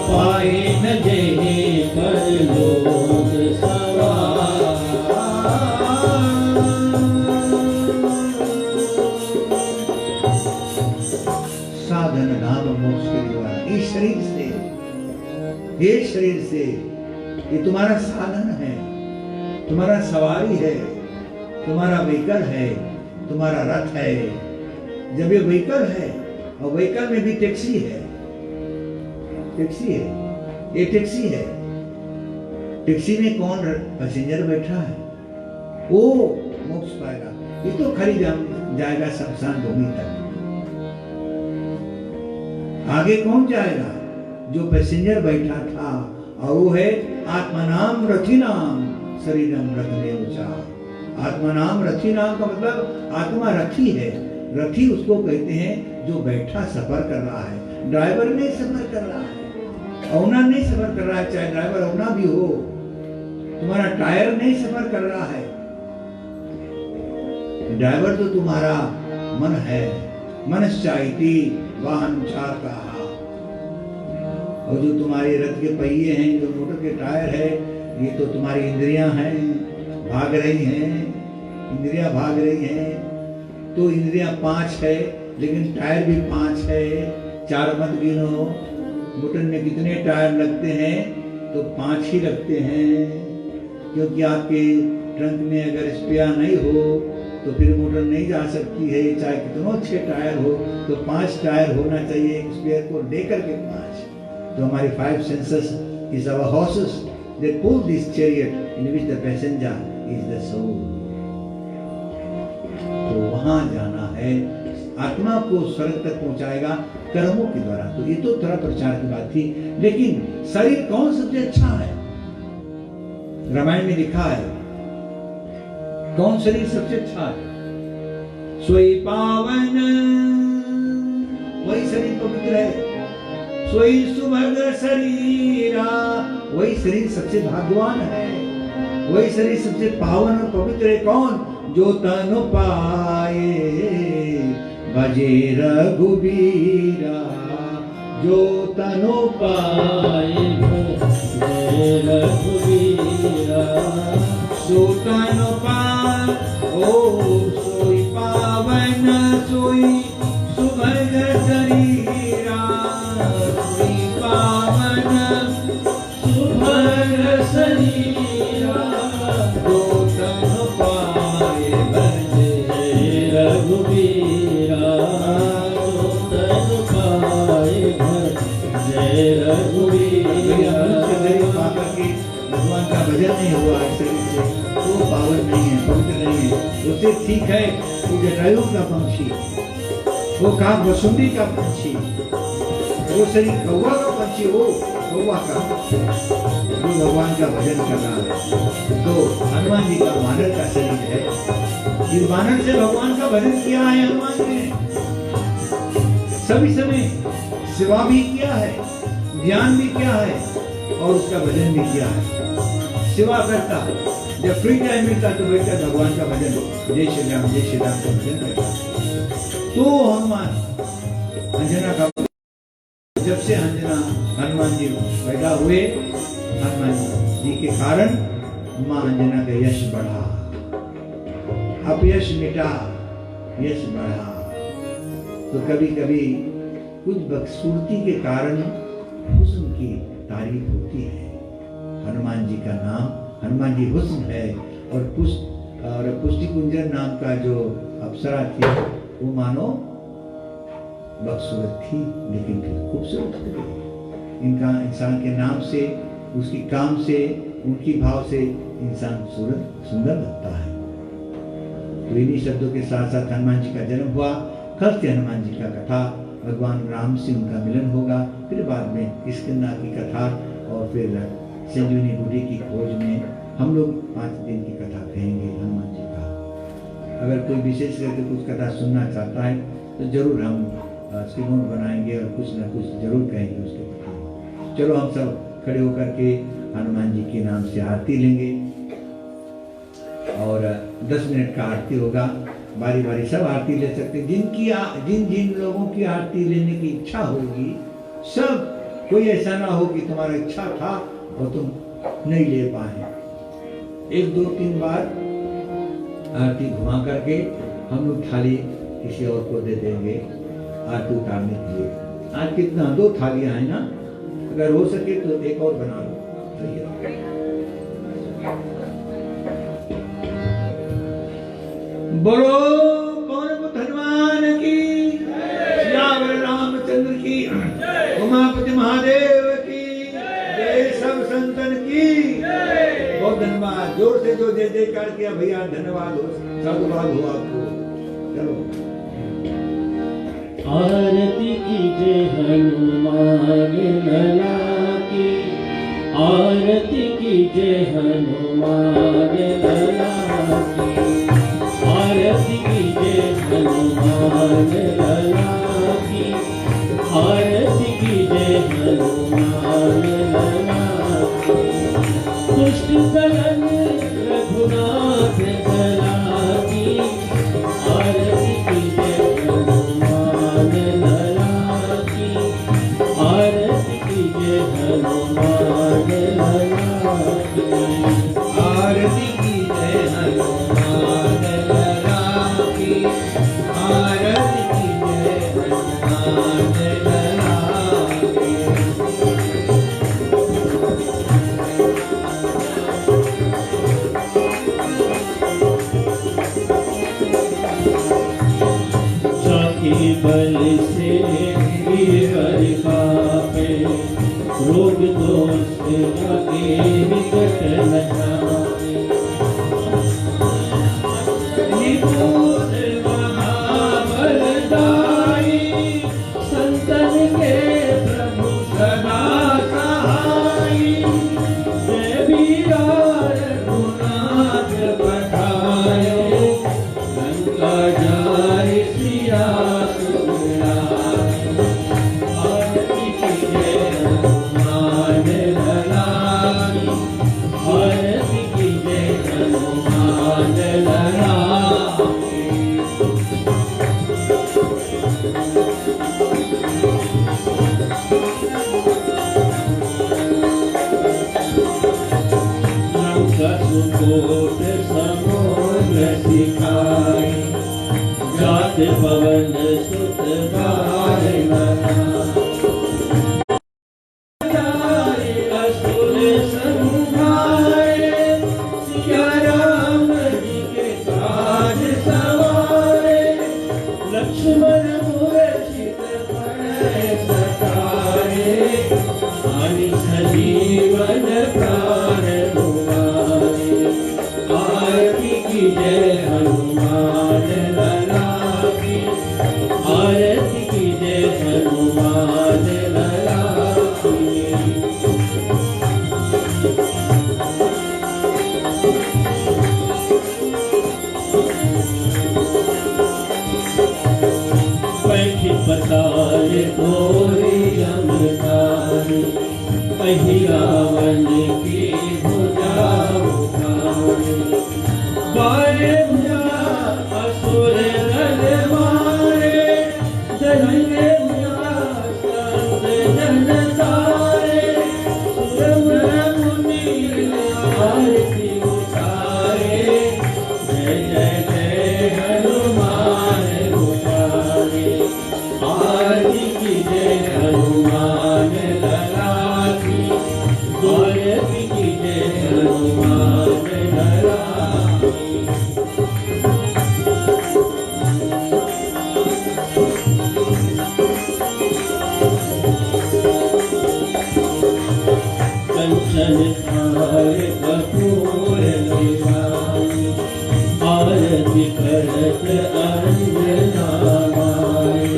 Speaker 1: पाई न जेहि परलोक सवारा। साधन धाम मोक्ष के द्वारा। इस शरीर से, ये शरीर से, ये तुम्हारा साधन है, तुम्हारा सवारी है, तुम्हारा व्हीकल है, तुम्हारा रथ है। जब ये व्हीकल है और व्हीकल में भी टैक्सी है, टैक्सी है, ये टैक्सी है। टैक्सी में कौन पैसेंजर बैठा है वो मोक्ष पाएगा। ये तो खरी जाएगा शमशान भूमि तक। आगे कौन जाएगा? जो पैसेंजर बैठा था, और वो है आत्मनाम रथिनाम शरीरम रथने ऊंचा। आत्मनाम रथिनाम का मतलब आत्मा रथी है। रथी उसको कहते हैं जो बैठा सफर कर रहा है। ड्राइवर नहीं सफर कर रहा है, ओनर नहीं सफर कर रहा है, चाहे ड्राइवर ओनर भी हो। तुम्हारा टायर नहीं सफर कर रहा है, ड्राइवर तो तुम्हारा मन है। मनश्चाइति वाहन चालकः। और जो तुम्हारे रथ के पहिए हैं, जो मोटर के टायर है, ये तो तुम्हारी इंद्रियां हैं, भाग रही हैं। इंद्रियां भाग रही हैं तो इंद्रियां 5 है, लेकिन टायर भी 5 है। 4 मत गिनो। मोटर में कितने टायर लगते हैं? तो 5 ही लगते हैं, क्योंकि आपके ट्रंक में अगर स्पेयर नहीं हो तो फिर मोटर नहीं जा सकती है। चाहे कितनों अच्छे टायर हो तो 5 टायर होना चाहिए, एक स्पेयर को लेकर के 5। तो हमारी 5 senses is our horses that pull this chariot in which the passenger is the soul. तो वहां जाना है, आत्मा को स्वर्ग तक पहुंचाएगा कर्मों के द्वारा। तो ये तो थोड़ा प्रचार की बात थी, लेकिन शरीर कौन सबसे अच्छा है? रामायण में लिखा है कौन शरीर सबसे अच्छा है? सोई पावन, वही शरीर पवित्र है। सोई सुभद्र शरीरा, वही शरीर सबसे भाग्यवान है। वही शरीर सबसे पावन और पवित्र है। कौन? जो तनु पाए भजे रघुबीरा। जो तनु पाए भजे रघुबीरा। सो तनु पाए, ओ सोई पावन, सोई सुभद्र शरीरा। सोई पावन सुभद्र शरीरा। जो तनु पाए भजे रघुबीरा। जो तनु पाए भजे रघुबीरा। भगवान का भजन नहीं हुआ शरीर से, वो पावन नहीं है, पवित्र नहीं है। उसे ठीक है वो जटायु का पंछी, वो काग वसुंधी का पंछी, वो शरीर कौवा का पंछी, वो कौवा का जो भगवान का भजन कर रहा है। तो हनुमान जी का वानर का शरीर है, इस वानर से भगवान का भजन किया है हनुमान जी ने, सभी समय सेवा भी किया है, ध्यान भी किया है और उसका भजन भी किया है। सेवा करता, जब फ्री टाइम मिलता तो बैठकर भगवान का भजन, जय श्री राम का भजन करता। तो अंजना का, जब से अंजना हनुमान जी पैदा हुए, हनुमान जी के कारण मां अंजना का यश बढ़ा, अपयश मिटा, यश बढ़ा। तो कभी कभी कुछ बदसूरती के कारण हुस्न की तारीफ होती है। हनुमान जी का नाम, हनुमान जी हुस्न है। और पुष्टि कुंजर नाम का जो अप्सरा थी वो मानो बदसूरत थी लेकिन फिर खूबसूरत हो गई। इनका इंसान के नाम से, उसकी काम से, उनकी भाव से इंसान सुंदर लगता है। तो इन्हीं शब्दों के साथ साथ हनुमान जी का जन्म हुआ। कल से हनुमान जी का कथा, भगवान राम से उनका मिलन होगा, फिर बाद में किष्किंधा की कथा और फिर संजीवनी बूटी की खोज में हम लोग 5 दिन की कथा कहेंगे हनुमान जी का। अगर कोई विशेष करके कुछ कथा सुनना चाहता है तो जरूर हम श्रीमोन बनाएंगे और कुछ ना कुछ जरूर कहेंगे उसके प्रति। चलो हम सब खड़े होकर के हनुमान जी के नाम से आरती लेंगे और 10 मिनट का आरती होगा। बारी बारी सब आरती ले सकते हैं। जिन लोगों की आरती लेने की इच्छा होगी, सब, कोई ऐसा ना हो कि तुम्हारा इच्छा था और तुम नहीं ले पाए। 1 2 3 बार आरती घुमा करके हम लोग थाली किसी और को दे देंगे आरती उतारने के लिए। आज कितना 2 थालियां हैं ना, अगर हो सके तो एक और बना लो। बोलो पवन हनुमान की, श्यावर रामचंद्र की, उमापति महादेव की जय, सब संतन की। बहुत धन्यवाद, जोर से जो जय जयकार किया भैया, धन्यवाद हो, साधुवाद हो आपको। चलो
Speaker 2: आरती कीजिए हनुमान लला की, आरती कीजिए हनुमान लला की, आरती कीजिए हनुमान लला की, आरती कीजिए हनुमान लला की। दुष्ट दलन रघुनाथ दला की, आरती कीजिए हनुमान लला की, आरती कीजिए हनुमान लला की,
Speaker 1: आरती कीजिए हनुमान लला की, आरती कीजिए हनुमान लला की।
Speaker 2: जाके बल से गिरवर कापे, रोग दोष लगे निकट न जाए। निपुण महाबलदाई, संतन के प्रभु सदा सहाई। जय वीरा रघुनाथ पठाए, लंका जाए सिया सुराए। आरती कीजिए हनुमान लला की, आरती कीजिए हनुमान लला की। लंका सुकोट समुद्र सिखाए, जात पवन सुत बार बना। जाए असुर संहारे, सिया राम जी के काज सवारे। लक्ष्मण मूर्छित पड़े सतारे, हानि सजीवन प्राण दुआरे। आरती कीजिए हनुमान कहीं रावण की भुजा उठाए, बाएं भुजा असुर दल मारे, दाहिने भुजा संत जन तारे, सुर मुनि आरती उतारे, जय जय जय हनुमान उतारे, आरती की जय हनुमान लला की, आरती की जय हनुमान लला की। कंचन थाल कपूर निभाई, आरती करत अंजना माई,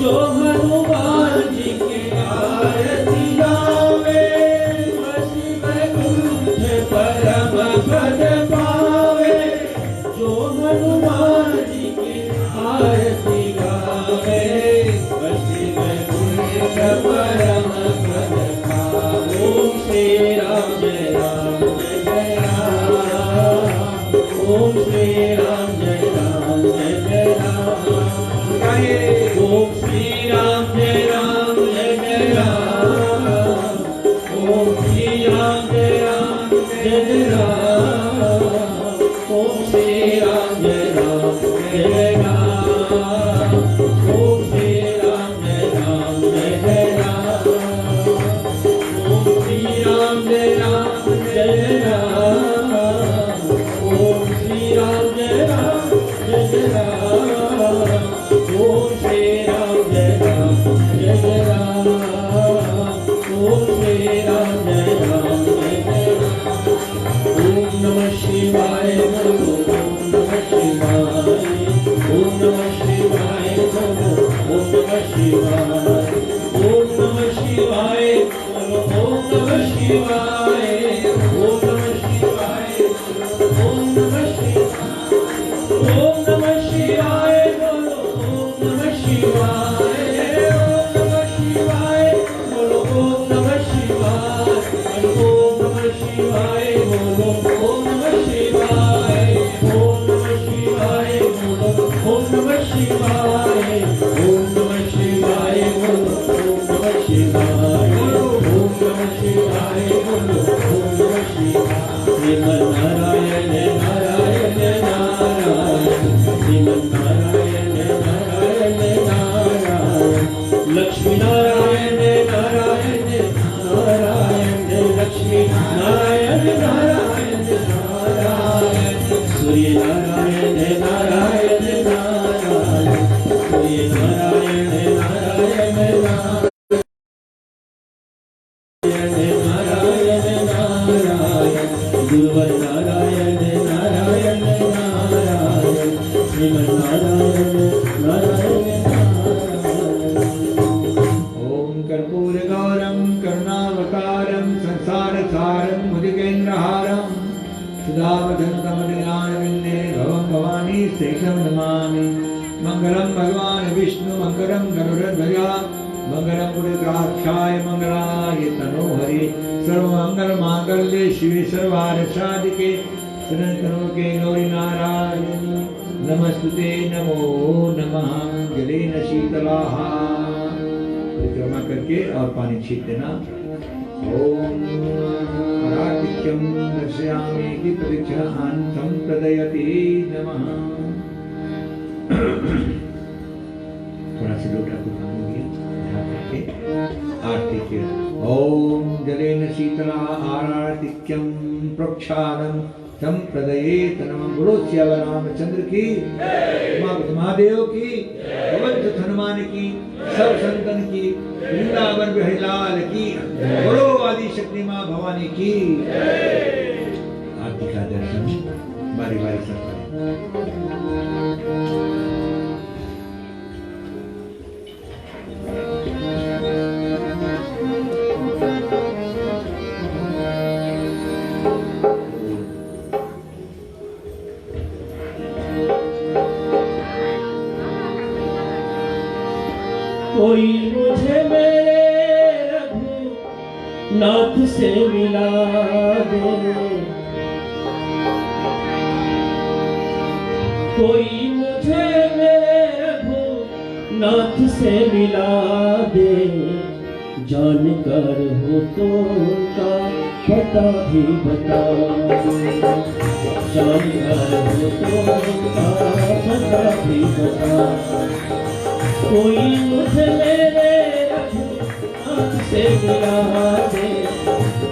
Speaker 2: जो हनुमान जी की आरती गावे, वसी वैकुंठ परम पद पावे, जो हनुमान जी की आरती गावे, वसी वैकुंठ परम पद पावे। ओम श्री राम जय राम जय जय राम, ओम श्री राम जय राम जय जय राम, ओम श्री राम जय राम जय जय राम, ओम श्री राम जय राम जय जय राम, ओम श्री राम जय राम जय जय राम, ओम श्री राम जय राम जय जय राम, ओम श्री राम जय राम जय जय राम, ओम श्री राम जय राम जय जय राम, ओम श्री राम जय राम जय जय राम, ओम श्री राम जय राम जय जय राम। ओम नमः शिवाय बोलो, ओम नमः शिवाय, ओम नमः शिवाय बोलो, ओम नमः शिवाय, ओम नमः शिवाय बोलो, ओम नमः शिवाय, ओम नमः शिवाय बोलो, ओम नमः शिवाय, ओम नमः शिवाय बोलो, ओम नमः शिवाय, ओम नमः शिवाय बोलो, ओम नमः शिवाय, ओम नमः शिवाय बोलो, ओम नमः शिवाय, ओम नमः शिवाय बोलो, ओम नमः शिवाय, ओम नमः शिवाय बोलो, ओम नमः शिवाय, ओम नमः शिवाय बोलो, ओम नमः शिवाय। श्रीमन्नारायण नारायण नारायण, श्रीमन्नारायण नारायण नारायण, लक्ष्मी नारायण नारायण नारायण, लक्ष्मी नारायण नारायण नारायण, सूर्य नारायण नारायण नारायण, सूर्य नारायण नारायण नारायण, नारायण नारायण, गुरुवर नारायण नारायण नारायण, श्रीमन्नारायण नारायण नारायण।
Speaker 1: ओम कर्पूर गौरम करुणावतारम संसार सारम भुजगेन्द्रहारम, सदा वदन्तं ज्ञानविन्दे भवं भवानी शैलं नमामि। मंगलम भगवान विष्णु मंगलम गरुड़ध्वजा, मंगलम पुरुषाक्षाय मंगलाय तनोहरि, सर्वमंगल मांगल्ये शिवे सर्वार्थ साधिके, शरणं के गौरी नारायणी नमस्तुते नमो नमः। जलेन शीतलाः, परिक्रमा करके और पानी छीट देना। ओम परातिक्यं दर्शयामि कि परीक्षान्तं प्रदयति नमः। थोड़ा सा लोटा को पानी दिया ध्यान करके आरती के। ओम जलेन शीतला आरातिक्यं प्रक्षालनं तम प्रदयेत नमः। बोलो श्याम रामचंद्र की, महादेव की, भगवंत हनुमान की, सब संतन की, वृंदावन बिहारीलाल की, बोलो आदि शक्ति माँ भवानी की। आरती का दर्शन बारी बारी सब करें।
Speaker 2: कोई मुझे मेरे रघु नाथ से मिला दे। कोई मुझे मेरे नाथ से मिला दे, जानकर हो तो उनका पता भी बता दे। जानकर हो तो उनका पता भी बता। कोई मुझे मेरे नाथ से मिला दे,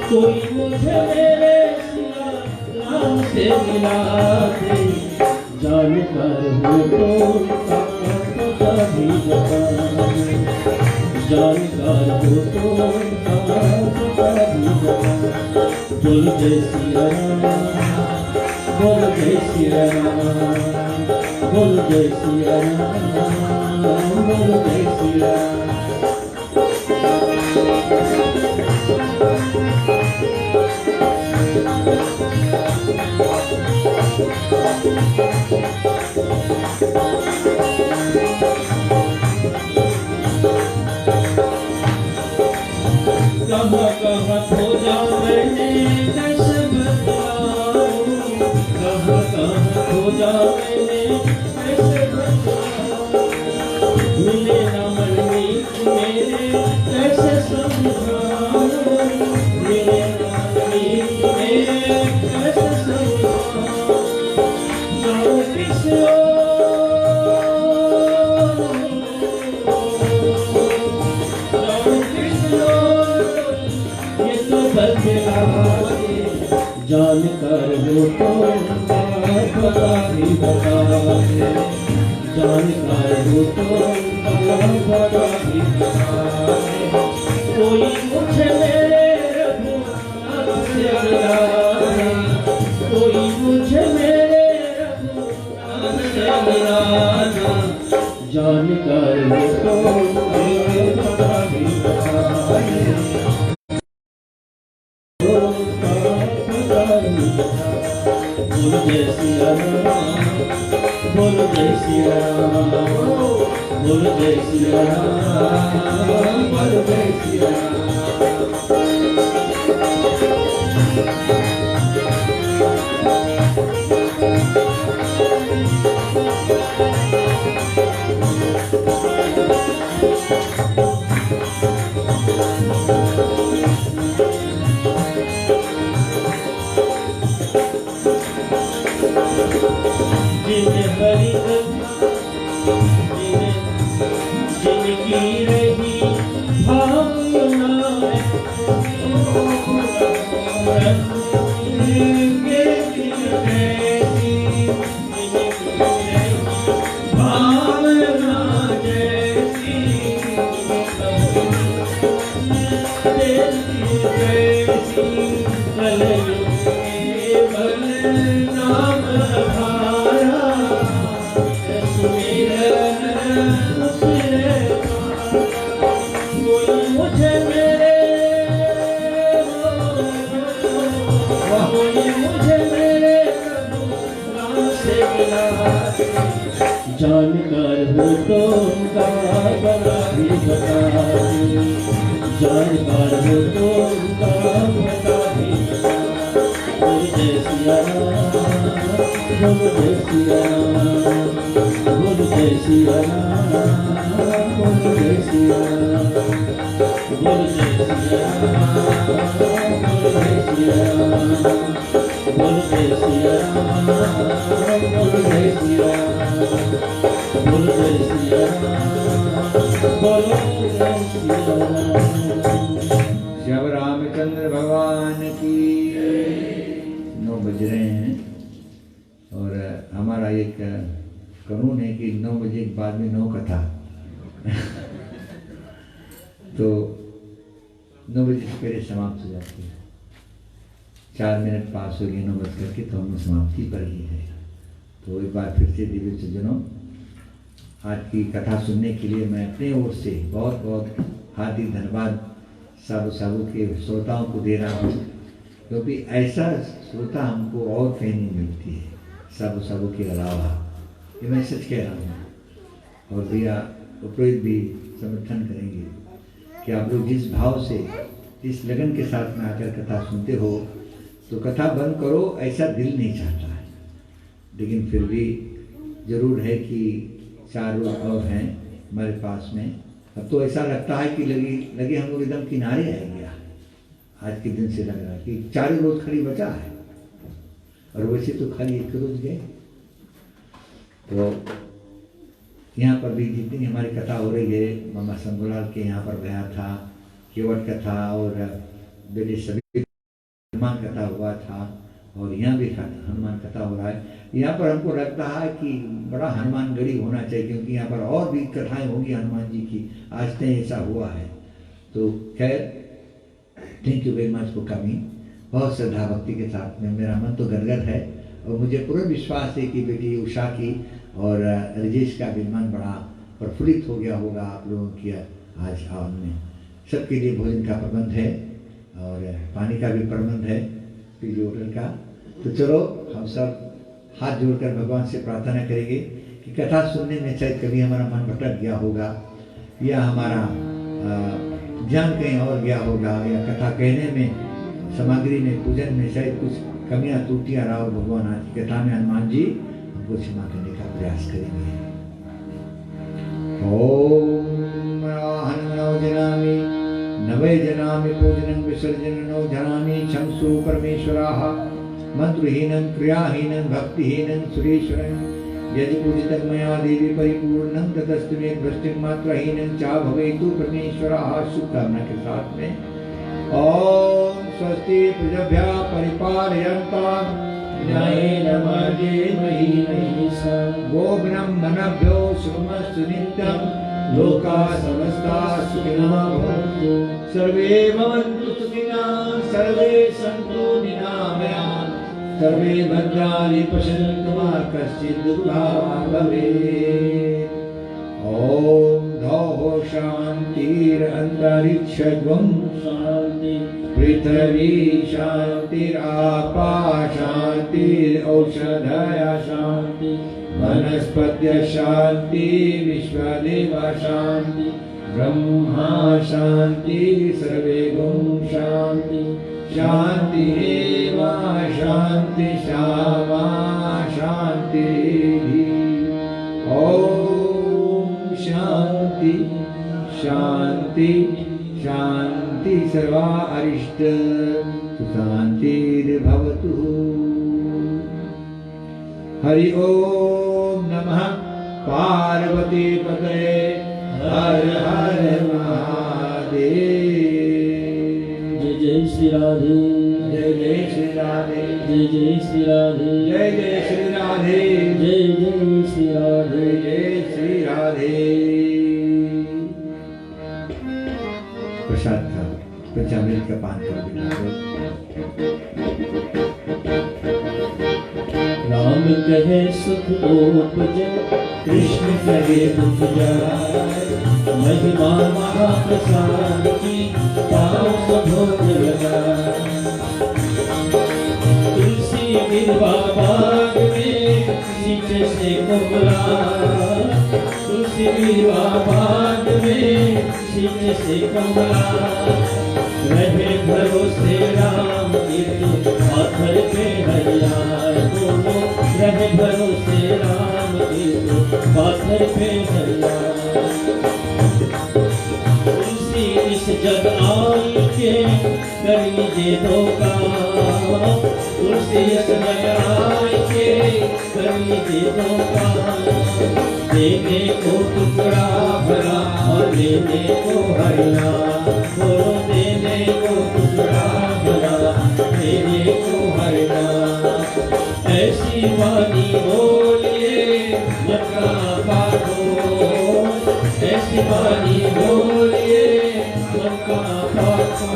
Speaker 2: कोई मुझे मेरे सिया राम से मिला दे। जानकर हो तो उनका पता भी बता दे। जानकार हो तो उनका पता भी बता। बोल जय सिया राम, बोल जय सिया राम, बोल जय सिया राम, बोल जय सिया राम। कहाँ कहाँ खोजा मैंने कैसे बताऊं, कहाँ कहाँ खोजा मैंने कैसे बताऊं। मिले न मन मीत मेरे कैसे समझाऊं, मिले न मन मीत मेरे कैसे समझाऊं। जाऊं किस जानकर हो तो उनका पता भी बता दे। जानकर हो तो उनका पता भी बता दे। कोई मुझे मेरे रघुनाथ से मिला दे, कोई मुझे मेरे रघुनाथ से मिला दे। जानकर हो तो उनका पता भी बता दे। बोल जय सिया राम, बोल जय सिया राम, बोल जय सिया राम, बोल जय सिया जिनकी रही भावना जानकार हो तो उनका पता भी बता दे। जानकार हो तो उनका पता भी बता। बोल जय सिया राम, बोल जय सिया राम, बोल जय सिया राम, बोल जय सिया राम, बोल जय सिया राम, बोल जय सिया राम, बोल जय सिया राम, बोल जय सिया राम, बोल जय सिया राम, बोल जय सिया राम।
Speaker 1: जब रामचंद्र भगवान की 9 बज रहे हैं और हमारा एक कानून है कि 9 बजे के बाद में 9 कथा तो 9 बजे से पहले समाप्त हो जाती है। 4 मिनट पास हो गए 9 बज करके तो हम समाप्ति पर ही है। तो एक बार फिर से दिव्य सज्जनों, आज की कथा सुनने के लिए मैं अपने ओर से बहुत बहुत हार्दिक धन्यवाद साधु साधु के श्रोताओं को दे रहा हूँ, क्योंकि ऐसा श्रोता हमको और कहीं नहीं मिलती है साधु साधु के अलावा। ये मैं सच कह रहा हूँ और भैया उपरोहित भी समर्थन करेंगे कि आप लोग जिस भाव से जिस लगन के साथ में आकर कथा सुनते हो, तो कथा बंद करो ऐसा दिल नहीं चाहता है, लेकिन फिर भी जरूर है कि 4 रोज और हैं हमारे पास में। अब तो ऐसा लगता है कि लगे हम लोग एकदम किनारे आ गया। आज के दिन से लग रहा है कि 4 रोज खाली बचा है, और वैसे तो खाली 1 रोज गए। तो यहाँ पर भी जितनी हमारी कथा हो रही है, मामा शंभूलाल के यहाँ पर गया था, केवट कथा और बेटे सभी हनुमान कथा हुआ था, और यहाँ भी हनुमान कथा हो रहा है। यहाँ पर हमको लगता है कि बड़ा हनुमान गढ़ी होना चाहिए, क्योंकि यहाँ पर और भी कथाएं होंगी हनुमान जी की, आज नहीं ऐसा हुआ है। तो खैर, thank you very much for coming. बहुत श्रद्धा भक्ति के साथ में मेरा मन तो गदगद है, और मुझे पूरा विश्वास है कि बेटी उषा की और रजेश का भी मन बड़ा प्रफुल्लित हो गया होगा आप लोगों की आज आवन में। सबके लिए भोजन का प्रबंध है और पानी का भी प्रबंध है, पीजी होटल का। तो चलो हम सब हाथ जोड़कर भगवान से प्रार्थना करेंगे कि कथा सुनने में शायद कभी हमारा मन भटक गया होगा, या हमारा ध्यान कहीं और गया होगा, या कथा कहने में, सामग्री में, पूजन में शायद कुछ कमियां त्रुटियां रहा हो। भगवान आज की कथा में हनुमान जी हमको क्षमा करने का प्रयास करेंगे। ओम हनुमान जनामि नवे जनामि पूजनं विसर्जनो जनामि क्षमसु परमेश्वराः मंत्रहीनं क्रियाहीनं भक्तिहीनं सुरेश्वरं यदि पूजितं मया देवी परिपूर्णं ततस्तु मे भ्रष्टिं मात्रहीनं चा भवेतु परमेश्वराः। शुभकामना के साथ में ओम स्वस्ति प्रजाभ्यः परिपालयन्ताम् न्यायेन मार्गेण महीं महिषाः गोब्राह्मणभ्यो शुभमस्तु नित्यं लोकाः समस्ताः सुखिनः भवन्तु सर्वे भवन्तु सुखिनः सर्वे सन्तु निरामयाः सर्वे भद्राणि पश्यन्तु मा कश्चित् दुःखभाग् भवेत्। ॐ द्यौः शान्तिरन्तरिक्षं शान्ति पृथिवी शान्तिरापा शान्तिरौषधयः शान्ति वनस्पतय शान्ति विश्वदेव शान्ति ब्रह्मा शान्ति सर्वे गुण शान्ति शान्ति एव शान्ति शामा शान्ति। ओम शान्ति शान्ति शान्ति सर्वा अरिष्ट शान्तिर्भवतु। हरि ओम नमः पार्वती पतये हर हर महादेव।
Speaker 2: जय जय श्री राधे,
Speaker 1: जय जय श्री राधे,
Speaker 2: जय जय श्री राधे,
Speaker 1: जय जय श्री राधे,
Speaker 2: जय जय श्री राधे,
Speaker 1: जय श्री राधे। प्रसाद का पंचामृत का पान कर दिया।
Speaker 2: राम कहे सुख उपज कृष्ण कहे दुख जाय महिमा महाप्रसाद की पाँव भोग लगाय। तुलसी बिरवा बाग में सींचे से कोमला, तुलसी बिरवा बाग में सींचे से कोमला। रहे भरोसे राम के पाथर पे हरियाय दोनों, रहे भरोसे राम के पाथर पे हरियाय। तुलसी इस जग आई के कर लीजिए धोखा, तुलसी इस जग आई के कर लीजिए धोखा। देने को टुकड़ा भरा और लेने को हरिया, बोलो देने को टुकड़ा भरा लेने को हरिया। ऐसी वाणी बोलिए लगा पाठो, ऐसी वाणी बोलिए लगा पाठो।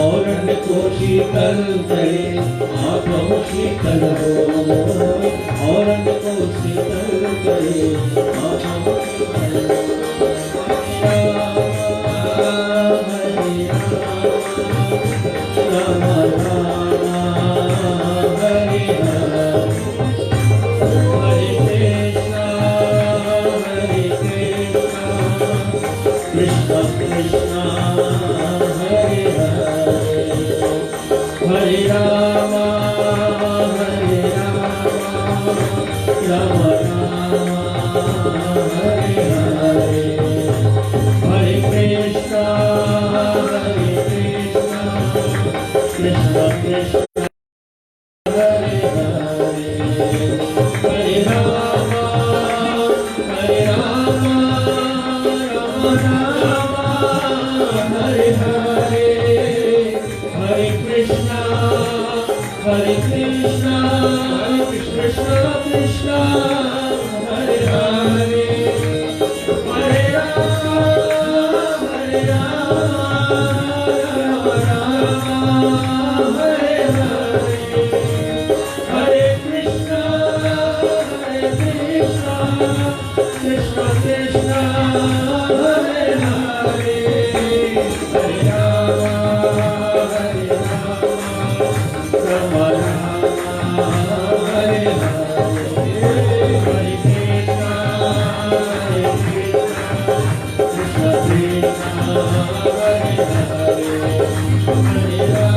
Speaker 2: और को शीतल करे आत्मा शीतल हो, और को शीतल करे आत्मा शीतल हो। राम राम हरे हरे कृष्णा कृष्ण कृष्णा हरे कृष्ण कृष्ण हरे हरे हरे राम राम राम हरे हरे हरे कृष्ण कृष्ण कृष्ण हरे हरे हरे राम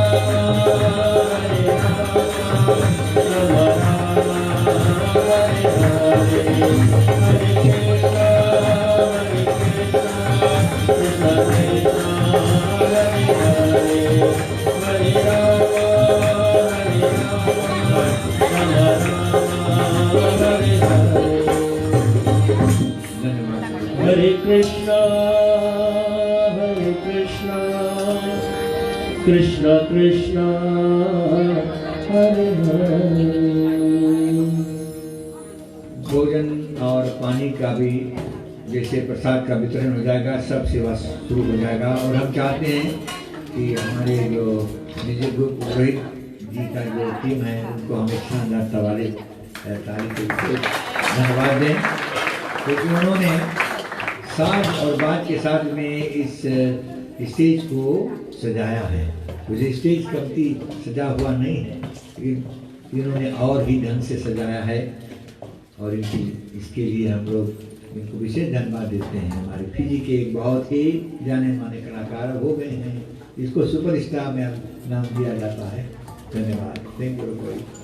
Speaker 2: राम राम हरे हरे हरे कृष्ण कृष्ण कृष्ण हरे हरे हरे राम राम राम हरे हरे
Speaker 1: धन्यवाद।
Speaker 2: हरे कृष्ण कृष्ण कृष्ण हरे हरे।
Speaker 1: भोजन और पानी का भी जैसे प्रसाद का वितरण हो जाएगा, सब सेवा शुरू हो जाएगा। और हम चाहते हैं कि हमारे जो निजी ग्रुप रोहित जी का जो टीम है उनको हम एक शानदार तारीफ से धन्यवाद दें, क्योंकि उन्होंने साज और बाज के साथ में इस स्टेज को सजाया है। मुझे स्टेज कमती सजा हुआ नहीं है, लेकिन इन्होंने और ही ढंग से सजाया है और इसके लिए हम लोग इनको विशेष धन्यवाद देते हैं। हमारे फिजी के एक बहुत ही जाने माने कलाकार हो गए हैं, इसको सुपरस्टार में नाम दिया जाता है। धन्यवाद। Thank you.